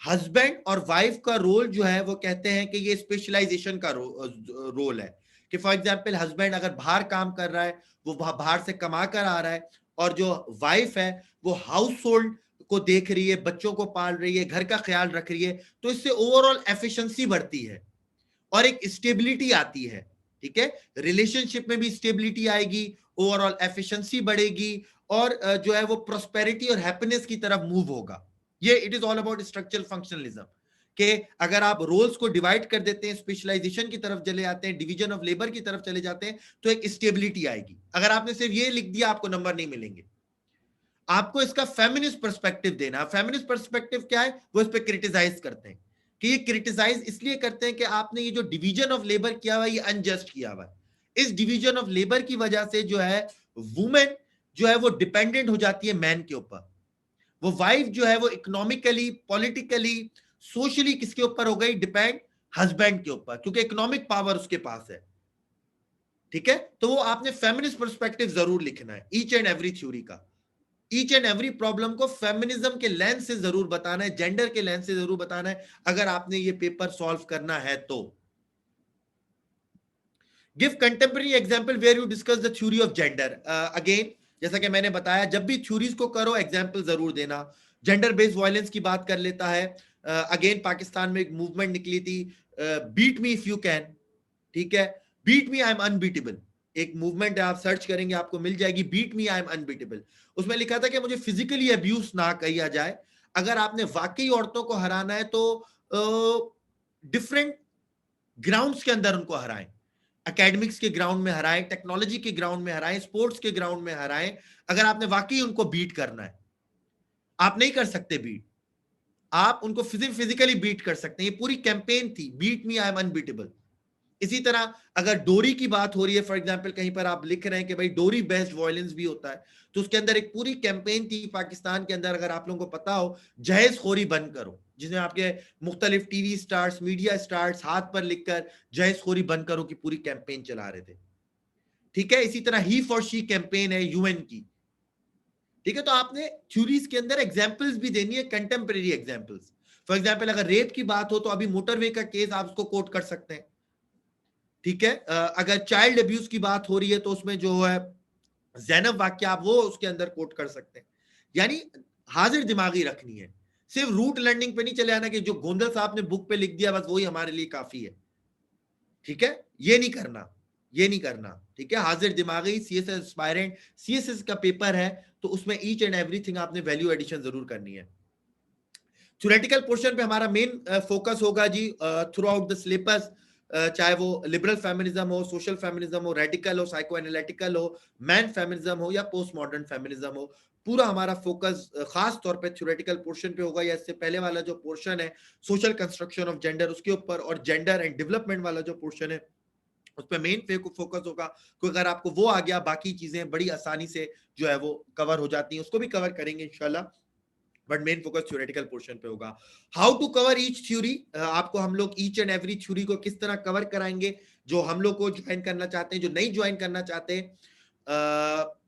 हस्बैंड और वाइफ का रोल जो है वो कहते हैं कि ये स्पेशलाइजेशन का रोल है। कि फॉर एग्जांपल हस्बैंड अगर बाहर काम कर रहा है, वो बाहर से कमा कर आ रहा है, और जो वाइफ है वो हाउस होल्ड को देख रही है, बच्चों को पाल रही है, घर का ख्याल रख रही है, तो इससे ओवरऑल एफिशिएंसी बढ़ती है और एक स्टेबिलिटी आती है। ठीक है, रिलेशनशिप में भी स्टेबिलिटी आएगी, ओवरऑल एफिशिएंसी बढ़ेगी, और जो है वो प्रोस्पेरिटी और हैप्पीनेस की तरफ मूव होगा। ये it is all about structural functionalism, कि अगर आप रोल्स को डिवाइड कर देते हैं, स्पेशलाइजेशन की तरफ चले जाते हैं, डिवीजन ऑफ लेबर की तरफ चले जाते हैं, तो एक स्टेबिलिटी आएगी। अगर आपने सिर्फ ये लिख दिया, आपको नंबर नहीं मिलेंगे। आपको इसका फेमिनिस्ट पर्सपेक्टिव देना। फेमिनिस्ट पर्सपेक्टिव क्या है? वो इस पे क्रिटिसाइज करते हैं, कि ये क्रिटिसाइज इसलिए करते हैं कि आपने ये जो डिवीजन ऑफ लेबर किया हुआ है, ये अनजस्ट किया हुआ है। इस डिवीजन ऑफ लेबर की वजह से जो है वुमेन जो है वो डिपेंडेंट हो जाती है मैन के ऊपर। वो वाइफ जो है वो इकोनॉमिकली, पॉलिटिकली, सोशली किसके ऊपर हो गई डिपेंड? हस्बैंड के ऊपर, क्योंकि इकोनॉमिक पावर उसके पास है। ठीक है, तो वो आपने फेमिनिस्ट पर्सपेक्टिव जरूर लिखना है ईच एंड एवरी थ्योरी का। ईच एंड एवरी प्रॉब्लम को फेमिनिज्म के लेंस से जरूर बताना है, जेंडर के लेंस से जरूर बताना है, अगर आपने ये पेपर सॉल्व करना है तो। Give contemporary example where you discuss the theory of gender. Again, जैसा कि मैंने बताया, जब भी थ्योरीज को करो एग्जांपल जरूर देना। जेंडर बेस्ड वायलेंस की बात कर लेता है। अगेन पाकिस्तान में एक मूवमेंट निकली थी, beat me if you can. ठीक है, beat me I am unbeatable, एक मूवमेंट है, आप सर्च करेंगे आपको मिल जाएगी, beat me I am unbeatable. उसमें लिखा था कि मुझे फिजिकली अब्यूज ना किया जाए, अगर आपने वाकई औरतों को हराना है तो डिफरेंट ग्राउंड्स के अंदर उनको हराएं। एकेडमिक्स के ग्राउंड में हराएं, टेक्नोलॉजी के ग्राउंड में हराएं, स्पोर्ट्स के ग्राउंड में हराएं। अगर आपने वाकई उनको बीट करना है, आप नहीं कर सकते बीट, आप उनको फिजिकली बीट कर सकते हैं। ये पूरी कैंपेन थी, beat me I am unbeatable. इसी तरह अगर डोरी की बात हो रही है, फॉर एग्जांपल कहीं पर आप लिख रहे हैं कि भाई डोरी बेस्ड वायलेंस भी होता है, तो उसके अंदर एक पूरी कैंपेन थी पाकिस्तान के अंदर, अगर आप लोगों को पता हो, जहेज खोरी बंद करो, जिसमें आपके मुख्तलिफ टीवी स्टार्स, मीडिया स्टार्स हाथ पर लिखकर जहेज खोरी बंद करो की पूरी कैंपेन चला रहे थे। ठीक है, इसी तरह ही फॉर शी कैंपेन है यूएन की। ठीक है, तो आपने थ्योरीज के अंदर एग्जाम्पल्स भी देनी है, कंटेम्परेरी एग्जाम्पल्स। फॉर एग्जाम्पल अगर रेप की बात हो तो अभी मोटरवे का केस आप उसको कोट कर सकते हैं। ठीक है, अगर चाइल्ड अब्यूज की बात हो रही है तो उसमें जो है जैनब वाक्य आप वो उसके अंदर कोट कर सकते हैं। यानी हाजिर दिमागी रखनी है, सिर्फ रूट लर्निंग पे नहीं चले आना कि जो गोंदल साहब ने बुक पे लिख दिया बस वही हमारे लिए काफी है। ठीक है, ये नहीं करना, ये नहीं करना। ठीक है, हाजिर दिमागी, सीएसएस एस्पायरेंट, सीएसएस का पेपर है, तो उसमें ईच एंड एवरीथिंग आपने वैल्यू एडिशन जरूर करनी है। थ्योरेटिकल पोर्शन पे हमारा मेन फोकस होगा जी थ्रू आउट द सिलेबस, चाहे वो लिबरल फेमिनिज्म हो, सोशल फेमिनिज्म हो, रेडिकल हो, साइको एनालिटिकल हो, मैन फेमिनिज्म हो या पोस्ट मॉडर्न फेमिनिज्म हो, पूरा हमारा फोकस खास तौर पे थ्योरेटिकल पोर्शन पे होगा। या इससे पहले वाला जो पोर्शन है सोशल कंस्ट्रक्शन ऑफ जेंडर, उसके ऊपर, और जेंडर एंड डेवलपमेंट वाला जो पोर्शन है उस पर मेन फोकस होगा। क्योंकि अगर आपको वो आ गया, बाकी चीजें बड़ी आसानी से जो है वो कवर हो जाती हैं, उसको भी कवर करेंगे इंशाल्लाह, but main focus theoretical portion पे होगा। How to cover each theory, आपको हम लोग ईच एंड एवरी थ्योरी को किस तरह कवर कराएंगे, जो हम लोग को ज्वाइन करना चाहते हैं, जो नहीं ज्वाइन करना चाहते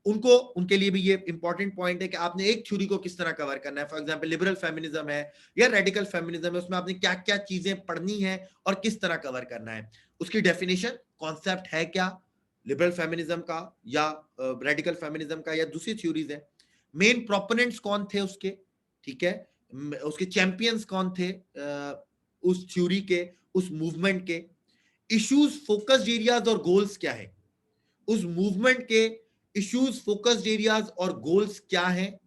उनको, उनके लिए भी ये इंपॉर्टेंट पॉइंट है कि आपने एक थ्योरी को किस तरह कवर करना है। फॉर एग्जांपल लिबरल फेमिनिज्म है या रेडिकल फेमिनिज्म है, उसमें आपने क्या क्या चीजें पढ़नी है और किस तरह कवर करना है, उसकी डेफिनेशन, कॉन्सेप्ट है क्या लिबरल फेमिनिज्म का या रेडिकल फेमिनिज्म का या दूसरी थ्योरीज है, मेन प्रोपोनेंट्स कौन थे उसके। ठीक है, उसके चैंपियंस कौन थे, उस थ्योरी के, उस मूवमेंट के, इश्यूज, फोकस्ड एरियाज और गोल्स क्या है, उस मूवमेंट के इश्यूज, फोकस्ड एरियाज और गोल्स क्या हैं,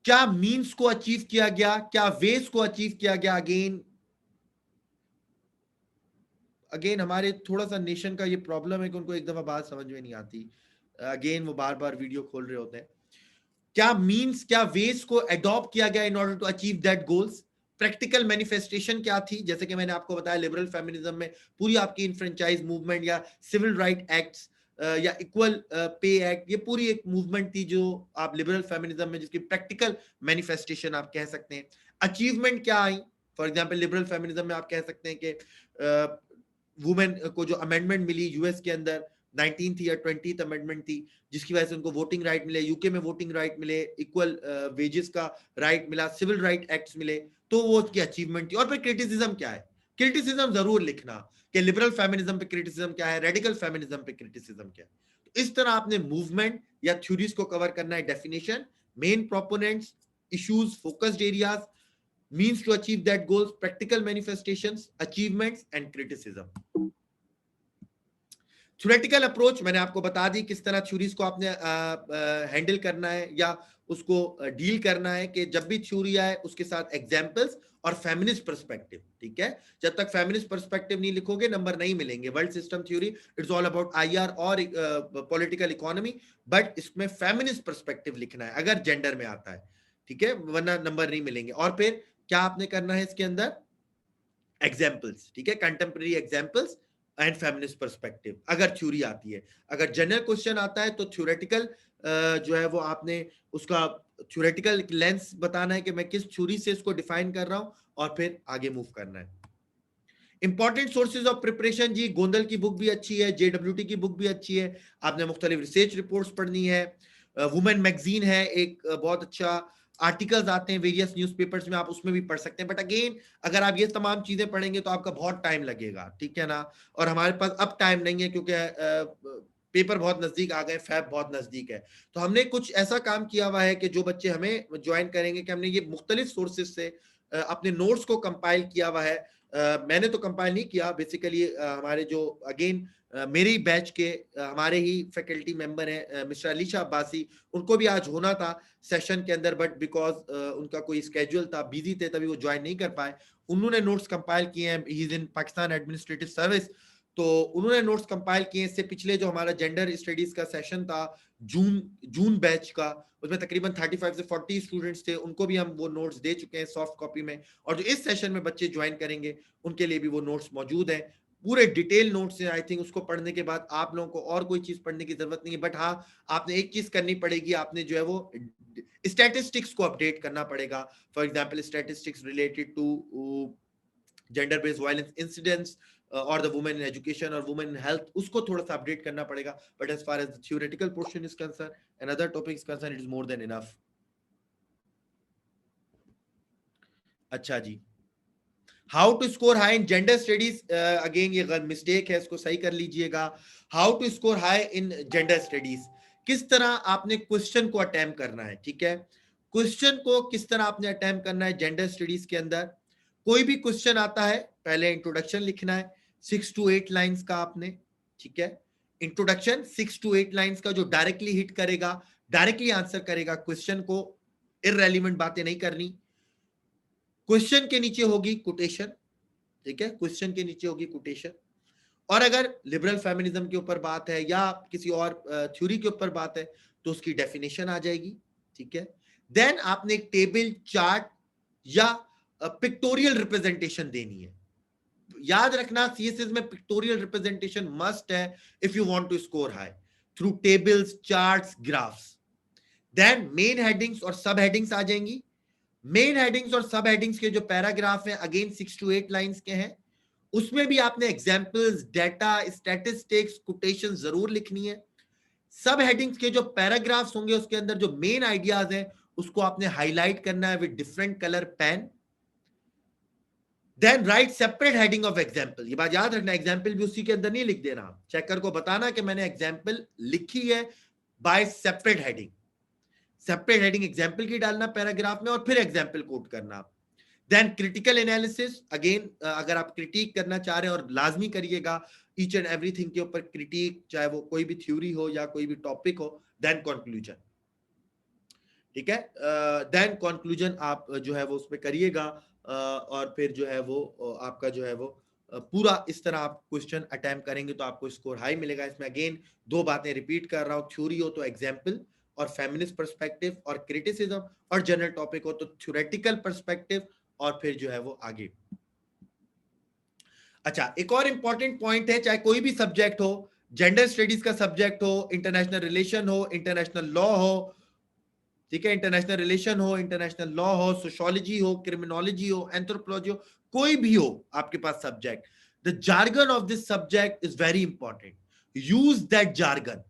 क्या मीन्स को अचीव किया गया, क्या वेज को अचीव किया गया। अगेन हमारे थोड़ा सा नेशन का ये प्रॉब्लम है कि उनको एक दफा बात समझ में नहीं आती, अगेन वो बार बार वीडियो खोल रहे होते हैं। क्या मीन्स, क्या वेज को अडॉप्ट किया गया in order to achieve that goals, practical manifestation क्या थी, जैसे कि मैंने आपको बताया लिबरल फेमिनिज्म में पूरी आपकी इनफ्रेंचाइज मूवमेंट या सिविल राइट एक्ट्स या इक्वल पे एक्ट, ये पूरी एक मूवमेंट थी जो आप लिबरल फेमिनिज्म में, जिसकी प्रैक्टिकल मैनिफेस्टेशन आप कह सकते हैं। अचीवमेंट क्या आई, फॉर एग्जांपल लिबरल फेमिनिज्म में आप कह सकते हैं कि वुमेन को जो अमेंडमेंट मिली यूएस के अंदर 19th या 20th अमेंडमेंट थी, जिसकी वजह से उनको वोटिंग राइट मिले, यूके में वोटिंग राइट मिले, इक्वल वेजेस का राइट मिला, सिविल राइट एक्ट्स मिले, तो वो उसकी अचीवमेंट थी। और फिर क्रिटिसिज्म क्या है, क्रिटिसिज्म जरूर लिखना कि लिबरल फेमिनिज्म पे क्रिटिसिज्म क्या है, रेडिकल फेमिनिज्म पे क्रिटिसिज्म क्या है। तो इस तरह आपने मूवमेंट या थ्योरीज को कवर करना है, definition, main proponents, issues, focused areas, means to achieve that goals, practical manifestations, achievements and criticism. Theoretical approach मैंने आपको बता दी किस तरह थ्योरीज को आपने हैंडल करना है या उसको डील करना है, कि जब भी थ्योरी आए उसके साथ एग्जांपल्स और फेमिनिस्ट पर्सपेक्टिव। ठीक है, जब तक फेमिनिस्ट पर्सपेक्टिव नहीं लिखोगे नंबर नहीं मिलेंगे। World system theory it's all about IR और पॉलिटिकल इकोनॉमी, बट इसमें फेमिनिस्ट पर्सपेक्टिव लिखना है अगर जेंडर में आता है, ठीक है, वरना नंबर नहीं मिलेंगे। और फिर क्या आपने करना है इसके अंदर, एग्जाम्पल्स, ठीक है, contemporary examples and feminist perspective अगर थ्योरी आती है। अगर जनरल क्वेश्चन आता है तो थ्योरेटिकल जो है वो आपने उसका थ्योरेटिकल लेंस बताना है कि मैं किस थ्योरी से इसको डिफाइन कर रहा हूं, और फिर आगे मूव करना है। इंपॉर्टेंट सोर्सेज ऑफ प्रिपरेशन जी, गोंदल की बुक भी अच्छी है, जेडब्ल्यूटी की बुक भी अच्छी है, आपने मुख्तलिफ रिसर्च रिपोर्ट्स पढ़नी है। वुमेन मैगजीन है एक बहुत अच्छा, आर्टिकल्स आते हैं वेरियस न्यूज़पेपर्स में, आप उसमें भी पढ़ सकते हैं। बट अगेन अगर आप ये तमाम चीजें पढ़ेंगे तो आपका बहुत टाइम लगेगा, ठीक है ना, और हमारे पास अब टाइम नहीं है क्योंकि पेपर बहुत नजदीक आ गए, फैब बहुत नजदीक है। तो हमने कुछ ऐसा काम किया हुआ है कि जो बच्चे हमें ज्वाइन करेंगे कि हमने ये मुख्तलिफ सोर्सेज से अपने नोट्स को कंपाइल किया हुआ है। मैंने तो कंपाइल नहीं किया, बेसिकली हमारे जो अगेन मेरे ही बैच के हमारे ही फैकल्टी मेंबर हैं मिस्टर अलीशा अब्बासी, उनको भी आज होना था सेशन के अंदर, बट बिकॉज उनका कोई स्केड्यूल था, बिजी थे, तभी वो ज्वाइन नहीं कर पाए। उन्होंने नोट्स कंपाइल किए हैं, he is in Pakistan administrative service, तो उन्होंने नोट्स कंपाइल किए। इससे पिछले जो हमारा जेंडर स्टडीज का सेशन था जून बैच का, उसमें तकरीबन 35 से 40 स्टूडेंट्स थे, उनको भी हम वो नोट्स दे चुके हैं सॉफ्ट कॉपी में। और जो इस सेशन में बच्चे ज्वाइन करेंगे उनके लिए भी वो नोट्स मौजूद हैं, पूरे डिटेल नोट्स हैं। आई थिंक उसको पढ़ने के बाद आप लोगों को और कोई चीज पढ़ने की जरूरत नहीं है। बट हाँ, आपने एक चीज करनी पड़ेगी, आपने जो है वो स्टैटिस्टिक्स को अपडेट करना पड़ेगा। For example statistics related to gender based violence incidents और द वुमेन इन एजुकेशन और वुमेन इन हेल्थ, उसको थोड़ा सा अपडेट करना पड़ेगा। But as far as the theoretical portion is concern and other topics concern, it is more than enough. अच्छा जी, how to score high in gender studies, again ये मिस्टेक है, इसको सही कर लीजिएगा। How to score high in gender studies, किस तरह आपने क्वेश्चन को अटेम्प्ट करना है, ठीक है, क्वेश्चन को किस तरह आपने अटेम्प्ट करना है जेंडर स्टडीज के अंदर। कोई भी क्वेश्चन आता है पहले इंट्रोडक्शन लिखना है 6 to 8 लाइंस का आपने, ठीक है, इंट्रोडक्शन 6 to 8 लाइंस का, जो डायरेक्टली हिट करेगा, डायरेक्टली आंसर करेगा क्वेश्चन को, इररेलेवेंट बातें नहीं करनी। क्वेश्चन के नीचे होगी कोटेशन, ठीक है, क्वेश्चन के नीचे होगी कोटेशन। और अगर लिबरल फेमिनिज्म के ऊपर बात है या किसी और थ्योरी के ऊपर बात है तो उसकी डेफिनेशन आ जाएगी, ठीक है। देन आपने एक टेबल, चार्ट या पिक्टोरियल रिप्रेजेंटेशन देनी है। याद रखना सीएसएस में पिक्टोरियल रिप्रेजेंटेशन मस्ट है if you want to score high, through tables, charts, graphs. Then main headings और सब हेडिंग्स आ जाएंगी। मेन हेडिंग्स और सब हेडिंग्स के जो पैराग्राफ हैं अगेन 6 to 8 लाइंस के हैं, उसमें भी आपने एग्जाम्पल्स, डेटा, स्टैटिस्टिक्स, कोटेशन जरूर लिखनी है। सब हेडिंग्स के जो पैराग्राफ्स होंगे उसके अंदर जो मेन आइडियाज हैं उसको आपने हाईलाइट करना है with different colour pen. Then write separate heading of example, ये बात याद रखना, एग्जाम्पल भी उसी के अंदर नहीं लिख देना, चेकर को बताना कि मैंने एग्जाम्पल लिखी है by separate heading. Separate heading example की डालना पैराग्राफ में और फिर एग्जाम्पल कोट करना। देन क्रिटिकल एनालिसिस, अगेन अगर आप क्रिटिक करना चाह रहे हैं और लाजमी करिएगा ईच एंड एवरीथिंग के ऊपर क्रिटिक, चाहे वो कोई भी थ्योरी हो या कोई भी टॉपिक हो। देन कंक्लूजन, ठीक है, देन कंक्लूजन आप जो है वो उसमें करिएगा, और फिर जो है वो आपका जो है वो पूरा इस तरह आप क्वेश्चन अटेम्प्ट करेंगे तो आपको स्कोर हाई मिलेगा। इसमें अगेन दो बातें रिपीट कर रहा हूं, थ्योरी हो तो एग्जाम्पल और फेमिनिस्ट पर्सपेक्टिव, और क्रिटिसिज्म और जनरल टॉपिक हो तो थ्योरेटिकल पर्सपेक्टिव, और फिर जो है वो आगे। अच्छा, एक और इंपॉर्टेंट पॉइंट है, चाहे कोई भी सब्जेक्ट हो, जेंडर स्टडीज का सब्जेक्ट हो, इंटरनेशनल रिलेशन हो, इंटरनेशनल लॉ हो, ठीक है, इंटरनेशनल रिलेशन हो, इंटरनेशनल लॉ हो, सोशियोलॉजी हो, क्रिमिनोलॉजी हो, एंथ्रोपोलॉजी हो, कोई भी हो आपके पास subject, the jargon of this subject is very important, use that jargon,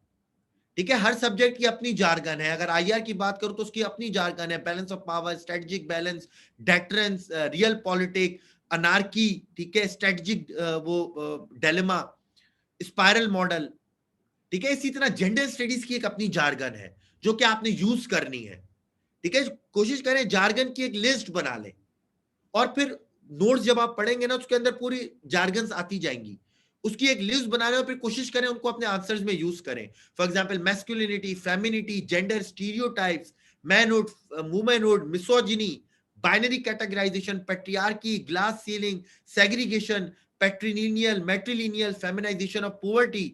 ठीक है। हर सब्जेक्ट की अपनी जार्गन है। अगर आईआर की बात करूं तो उसकी अपनी जार्गन है, balance of power, strategic balance, deterrence, real politic, anarchy, ठीक है, स्ट्रेटेजिक वो डिलेमा, स्पाइरल मॉडल, ठीक है। इसी तरह जेंडर स्टडीज की एक अपनी जार्गन है जो कि आपने यूज करनी है, ठीक है। कोशिश करें जार्गन की एक लिस्ट बना लें, और फिर नोट्स जब आप पढ़ेंगे ना उसके अंदर पूरी जार्गन्स आती जाएंगी, उसकी एक लिस्ट बना लें और फिर कोशिश करें उनको अपने आंसर्स में यूज करें। For example masculinity, femininity, gender stereotypes, manhood, womanhood, misogyny, binary categorisation, patriarchy, glass ceiling, segregation, patrilineal, matrilineal, feminisation of poverty,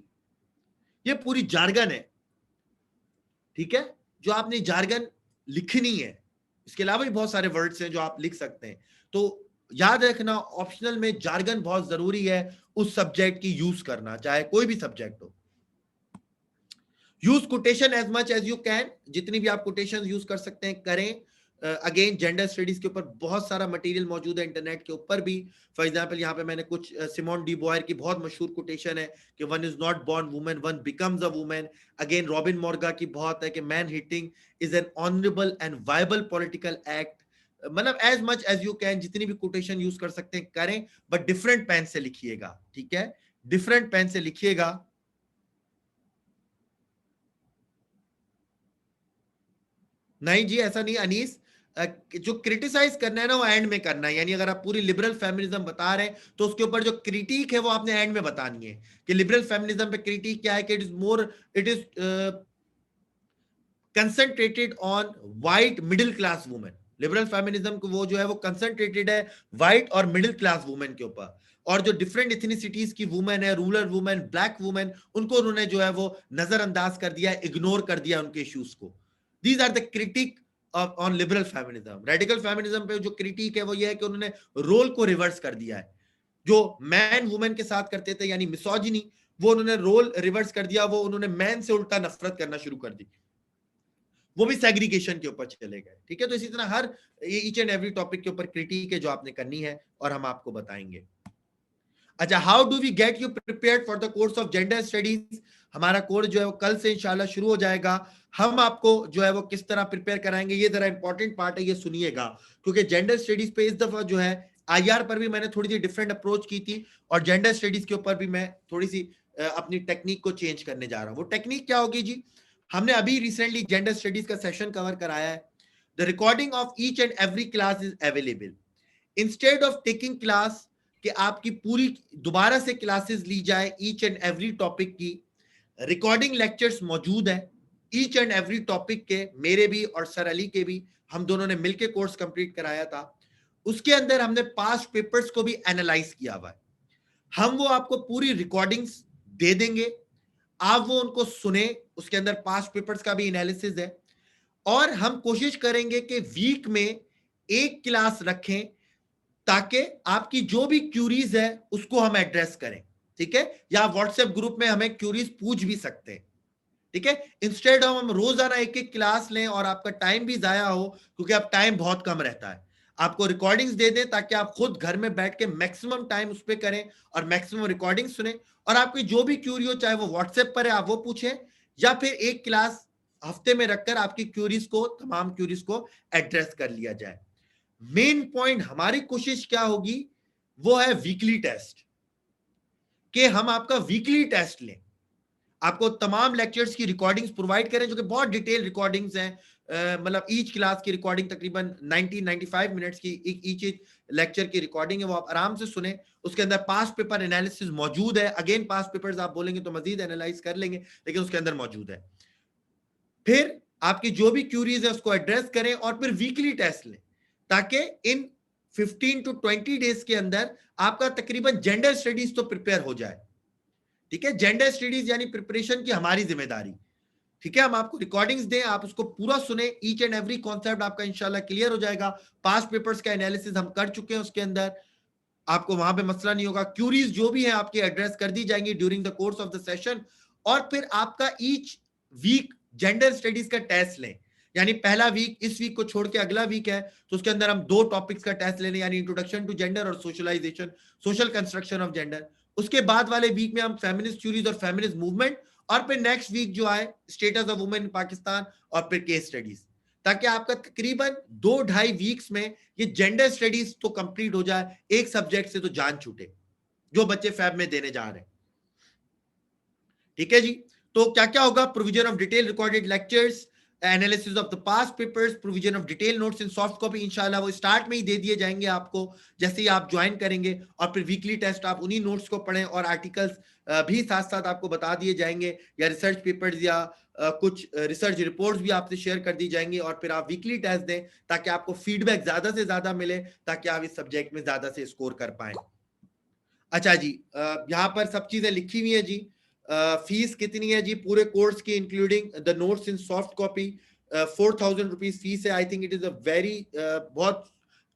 ये पूरी जार्गन है, ठीक है, जो आपने जार्गन लिखनी है। इसके अलावा भी बहुत सारे वर्ड्स हैं जो आप लिख सकते हैं, तो याद रखना ऑप्शनल में जार्गन बहुत जरूरी है, उस सब्जेक्ट की यूज करना, चाहे कोई भी सब्जेक्ट हो। Use quotation as much as you can, जितनी भी आप कोटेशन यूज कर सकते हैं करें। अगेन जेंडर स्टडीज के ऊपर बहुत सारा मटेरियल मौजूद है इंटरनेट के ऊपर भी। फॉर एग्जांपल यहाँ पे मैंने कुछ सिमोन डी बॉयर की बहुत मशहूर कोटेशन है कि one is not born women, one becomes a women. Again Robin Morgan की बहुत है कि man hating is an honourable and viable political act. मतलब as much as you can जितनी भी कोटेशन यूज कर सकते हैं करें, बट डिफरेंट पेन से लिखिएगा, ठीक है, डिफरेंट पेन से लिखिएगा। नहीं जी, ऐसा नहीं अनीस, जो क्रिटिसाइज करना है ना वो एंड में करना है। यानी अगर आप पूरी लिबरल फेमिनिज्म बता रहे हैं तो उसके ऊपर जो क्रिटिक है वो आपने एंड में बतानी है कि लिबरल फेमिनिज्म पे क्रिटिक क्या है, कि it is concentrated on white middle class women. Liberal feminism को वो जो है वो कंसंट्रेटेड है वाइट और मिडिल क्लास वुमेन के ऊपर, और जो डिफरेंट इथनिसिटीज की वुमेन है, रूरल वुमेन, ब्लैक वुमेन, उनको उन्होंने जो है वो नजरअंदाज कर दिया, इग्नोर कर दिया उनके इश्यूज को। These are the critique on liberal feminism. Radical feminism पे जो क्रिटिक है वो ये है कि उन्होंने रोल को रिवर्स कर दिया है। जो मैन वुमेन के साथ करते थे यानी मिसोजिनी, वो उन्होंने रोल रिवर्स कर दिया, वो उन्होंने मैन से उल्टा नफरत करना शुरू कर दी, वो भी सेग्रीगेशन के ऊपर चले गए, ठीक है। तो इसी तरह हर ईच एंड एवरी टॉपिक के ऊपर क्रिटिक है जो आपने करनी है और हम आपको बताएंगे। अच्छा, how do we get you prepared for the course of gender studies. हमारा कोर्स जो है वो कल से इंशाल्लाह शुरू हो जाएगा। हम आपको जो है वो किस तरह प्रिपेयर कराएंगे, ये जरा इंपॉर्टेंट पार्ट है, ये सुनिएगा, क्योंकि जेंडर स्टडीज पे इस दफा जो है आईआर पर भी मैंने थोड़ी सी डिफरेंट अप्रोच की थी, और जेंडर स्टडीज के ऊपर भी मैं थोड़ी सी अपनी टेक्निक को चेंज करने जा रहा हूं। वो टेक्निक क्या होगी जी, हमने अभी रिसेंटली जेंडर स्टडीज का सेशन कवर कराया है। The recording of each and every class is available. Instead of taking class कि आपकी पूरी दोबारा से क्लासेस ली जाए ईच एंड एवरी टॉपिक की, रिकॉर्डिंग लेक्चर्स मौजूद है ईच एंड एवरी टॉपिक के, मेरे भी और सर अली के भी, हम दोनों ने मिलकर कोर्स कंप्लीट कराया था। उसके अंदर हमने पास्ट पेपर्स को भी एनालाइज किया हुआ है। हम वो आपको पूरी रिकॉर्डिंग्स दे देंगे, आप वो उनको सुने, उसके अंदर पास्ट पेपर्स का भी एनालिसिस है, और हम कोशिश करेंगे कि वीक में एक क्लास रखें ताकि आपकी जो भी क्यूरीज है उसको हम एड्रेस करें, ठीक है। या व्हाट्सएप ग्रुप में हमें क्यूरीज पूछ भी सकते हैं, ठीक है। इंस्टेड हम रोजाना एक एक क्लास लें और आपका टाइम भी जाया हो, क्योंकि अब टाइम बहुत कम रहता है, आपको रिकॉर्डिंग्स दे दें ताकि आप खुद घर में बैठ के मैक्सिमम टाइम उस पर करें और मैक्सिमम रिकॉर्डिंग सुने, और आपकी जो भी क्यूरी हो चाहे वो व्हाट्सएप पर है आप वो पूछें, या फिर एक क्लास हफ्ते में रखकर आपकी क्यूरीज को, तमाम क्यूरीज को एड्रेस कर लिया जाए। मेन पॉइंट हमारी कोशिश क्या होगी वो है वीकली टेस्ट, कि हम आपका वीकली टेस्ट लें, आपको तमाम लेक्चर्स की रिकॉर्डिंग्स प्रोवाइड करें जो कि बहुत डिटेल रिकॉर्डिंग्स हैं, मतलब ईच क्लास की रिकॉर्डिंग तकरीबन 90-95 मिनट्स की ईच लेक्चर की रिकॉर्डिंग है, वो आप आराम से सुने। उसके अंदर पास्ट पेपर एनालिसिस मौजूद है। अगेन पास्ट पेपर्स आप बोलेंगे तो मजीद एनालाइज कर लेंगे, लेकिन उसके अंदर मौजूद है। फिर आपकी जो भी क्यूरीज है उसको एड्रेस करें और फिर वीकली टेस्ट लें, ताकि इन 15 to 20 डेज के अंदर आपका तकरीबन जेंडर स्टडीज तो प्रिपेयर हो जाए। ठीक है, जेंडर स्टडीज यानी प्रिपरेशन की हमारी जिम्मेदारी। ठीक है, हम आपको रिकॉर्डिंग्स दें, आप उसको पूरा सुने, ईच एंड एवरी कॉन्सेप्ट आपका इंशाल्लाह क्लियर हो जाएगा। पास्ट पेपर्स का एनालिसिस हम कर चुके हैं, उसके अंदर आपको वहां पे मसला नहीं होगा। क्यूरीज जो भी है आपकी एड्रेस कर दी जाएंगी during the course of the session. और फिर आपका ईच वीक जेंडर स्टडीज का टेस्ट लें, यानी पहला वीक इस वीक को छोड़ के अगला वीक है तो उसके अंदर हम 2 टॉपिक्स का टेस्ट लेने, यानी इंट्रोडक्शन टू जेंडर और socialization, social construction of gender. उसके बाद वाले वीक में हम फेमिनिस्ट थ्योरीज और फेमिनिस्ट मूवमेंट, और फिर नेक्स्ट वीक जो आए status of women in Pakistan और फिर केस स्टडीज, ताकि आपका तकरीबन 2-2.5 वीक्स में ये जेंडर स्टडीज तो कंप्लीट हो जाए, एक सब्जेक्ट से तो जान छूटे जो बच्चे फैब में देने जा रहे हैं। ठीक है जी, तो क्या क्या होगा? Provision of detail recorded lectures, analysis of the past papers, provision of detail notes in soft copy, इंशाल्लाह वो स्टार्ट में ही दे दिए जाएंगे आपको जैसे ही आप ज्वाइन करेंगे। और फिर वीकली टेस्ट आप उन्हीं नोट्स को पढ़ें, और आर्टिकल्स भी साथ साथ आपको बता दिए जाएंगे, या रिसर्च पेपर्स या कुछ रिसर्च रिपोर्ट्स भी आपसे शेयर कर दी जाएंगी। और फिर आप वीकली टेस्ट दें ताकि आपको फीडबैक ज्यादा से ज्यादा मिले, ताकि आप इस सब्जेक्ट में ज्यादा से स्कोर कर पाए। अच्छा जी, यहाँ पर सब चीजें लिखी हुई है जी। फीस कितनी है जी पूरे कोर्स की, including the notes in soft copy? 4,000 rupees fees है। I think it is a very बहुत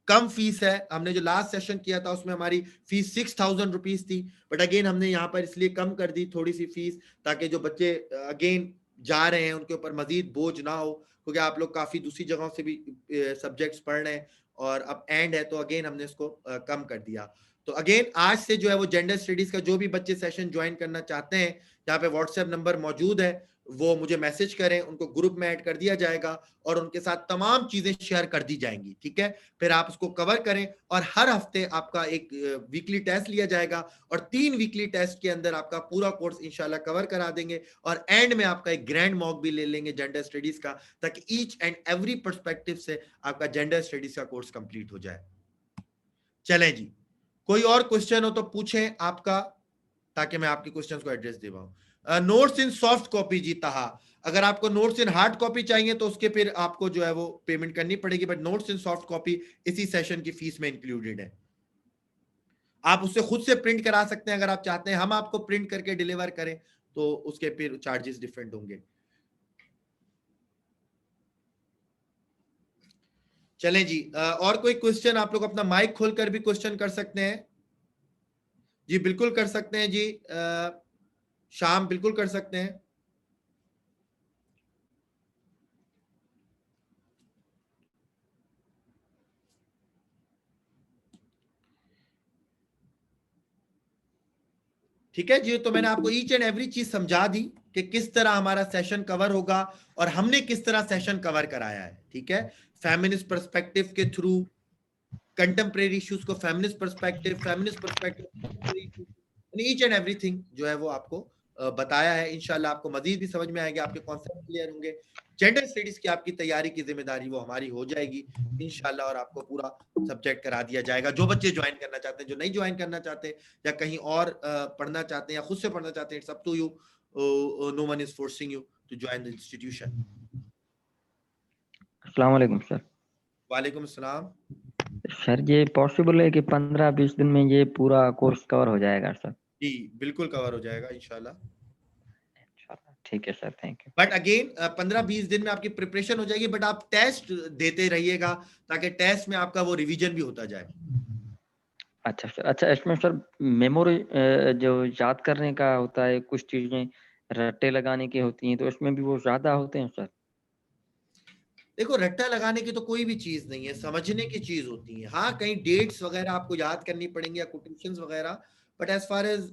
कम फीस है। हमने जो लास्ट सेशन किया था उसमें हमारी फीस 6,000 रुपीज थी, बट अगेन हमने यहाँ पर इसलिए कम कर दी थोड़ी सी फीस, ताकि जो बच्चे अगेन जा रहे हैं उनके ऊपर मजीद बोझ ना हो, क्योंकि आप लोग काफी दूसरी जगहों से भी सब्जेक्ट्स पढ़ रहे हैं और अब एंड है, तो अगेन हमने इसको कम कर दिया। तो अगेन आज से जो है वो जेंडर स्टडीज का जो भी बच्चे सेशन ज्वाइन करना चाहते हैं, यहाँ पे व्हाट्सएप नंबर मौजूद है, वो मुझे मैसेज करें, उनको ग्रुप में ऐड कर दिया जाएगा और उनके साथ तमाम चीजें शेयर कर दी जाएंगी। ठीक है, फिर आप उसको कवर करें, और हर हफ्ते आपका एक वीकली टेस्ट लिया जाएगा, और 3 वीकली टेस्ट के अंदर आपका पूरा कोर्स इंशाल्लाह कवर करा देंगे, और एंड में आपका एक ग्रैंड मॉक भी ले लेंगे जेंडर स्टडीज का, ताकि ईच एंड एवरी पर्सपेक्टिव से आपका जेंडर स्टडीज का कोर्स कंप्लीट हो जाए। चलें जी, कोई और क्वेश्चन हो तो पूछें आपका, ताकि मैं आपके क्वेश्चंस को एड्रेस दे पाऊं। नोट्स इन सॉफ्ट कॉपी जी तहा, अगर आपको नोट्स इन हार्ड कॉपी चाहिए तो उसके फिर आपको जो है वो पेमेंट करनी पड़ेगी, but notes in soft copy इसी सेशन की फीस में इंक्लूडेड है। आप उससे खुद से प्रिंट करा सकते हैं अगर आप चाहते हैं हम आपको प्रिंट करके डिलीवर करें, तो उसके फिर चार्जेस डिफरेंट होंगे। चलें जी, और कोई क्वेश्चन? आप लोग अपना माइक खोलकर भी क्वेश्चन कर सकते हैं जी, बिल्कुल कर सकते हैं जी। शाम बिल्कुल कर सकते हैं। ठीक है जी, तो मैंने आपको ईच एंड एवरी चीज समझा दी कि किस तरह हमारा सेशन कवर होगा और हमने किस तरह सेशन कवर कराया है। ठीक है, फेमिनिस्ट पर्सपेक्टिव के थ्रू, कंटेम्प्रेरी इश्यूज को feminist perspective, each and everything जो है वो आपको बताया है। इंशाल्लाह आपको मजीद भी समझ में आएगा, आपके कॉन्सेप्ट क्लियर होंगे। जेंडर स्टडीज की आपकी तैयारी की जिम्मेदारी वो हमारी हो जाएगी इंशाल्लाह, और आपको पूरा सब्जेक्ट करा दिया जाएगा। जो बच्चे ज्वाइन करना चाहते हैं, जो नहीं ज्वाइन करना चाहते, या कहीं और पढ़ना चाहते हैं या खुद से पढ़ना चाहते हैं, it's up to you, no one is forcing you to join the institution. अस्सलाम वालेकुम सर। वालेकुम अस्सलाम। सर ये पॉसिबल है कि 15-20 दिन में ये पूरा कोर्स कवर हो जाएगा सर? जी बिल्कुल कवर हो जाएगा इंशाल्लाह। ठीक है sir, thank you. But again 15-20 दिन में आपकी प्रिपरेशन हो जाएगी, बट आप टेस्ट देते रहिएगा ताकि टेस्ट में आपका वो रिवीजन भी होता जाए। अच्छा सर, अच्छा इसमें सर मेमोरी जो याद करने का होता है, कुछ चीजें रट्टे लगाने की होती हैं, तो इसमें भी वो ज्यादा होते हैं सर? देखो, रट्टा लगाने की तो कोई भी चीज नहीं है, समझने की चीज होती है। हाँ, कहीं डेट्स वगैरह आपको याद करनी पड़ेंगी या कोटेशंस वगैरह, but as far as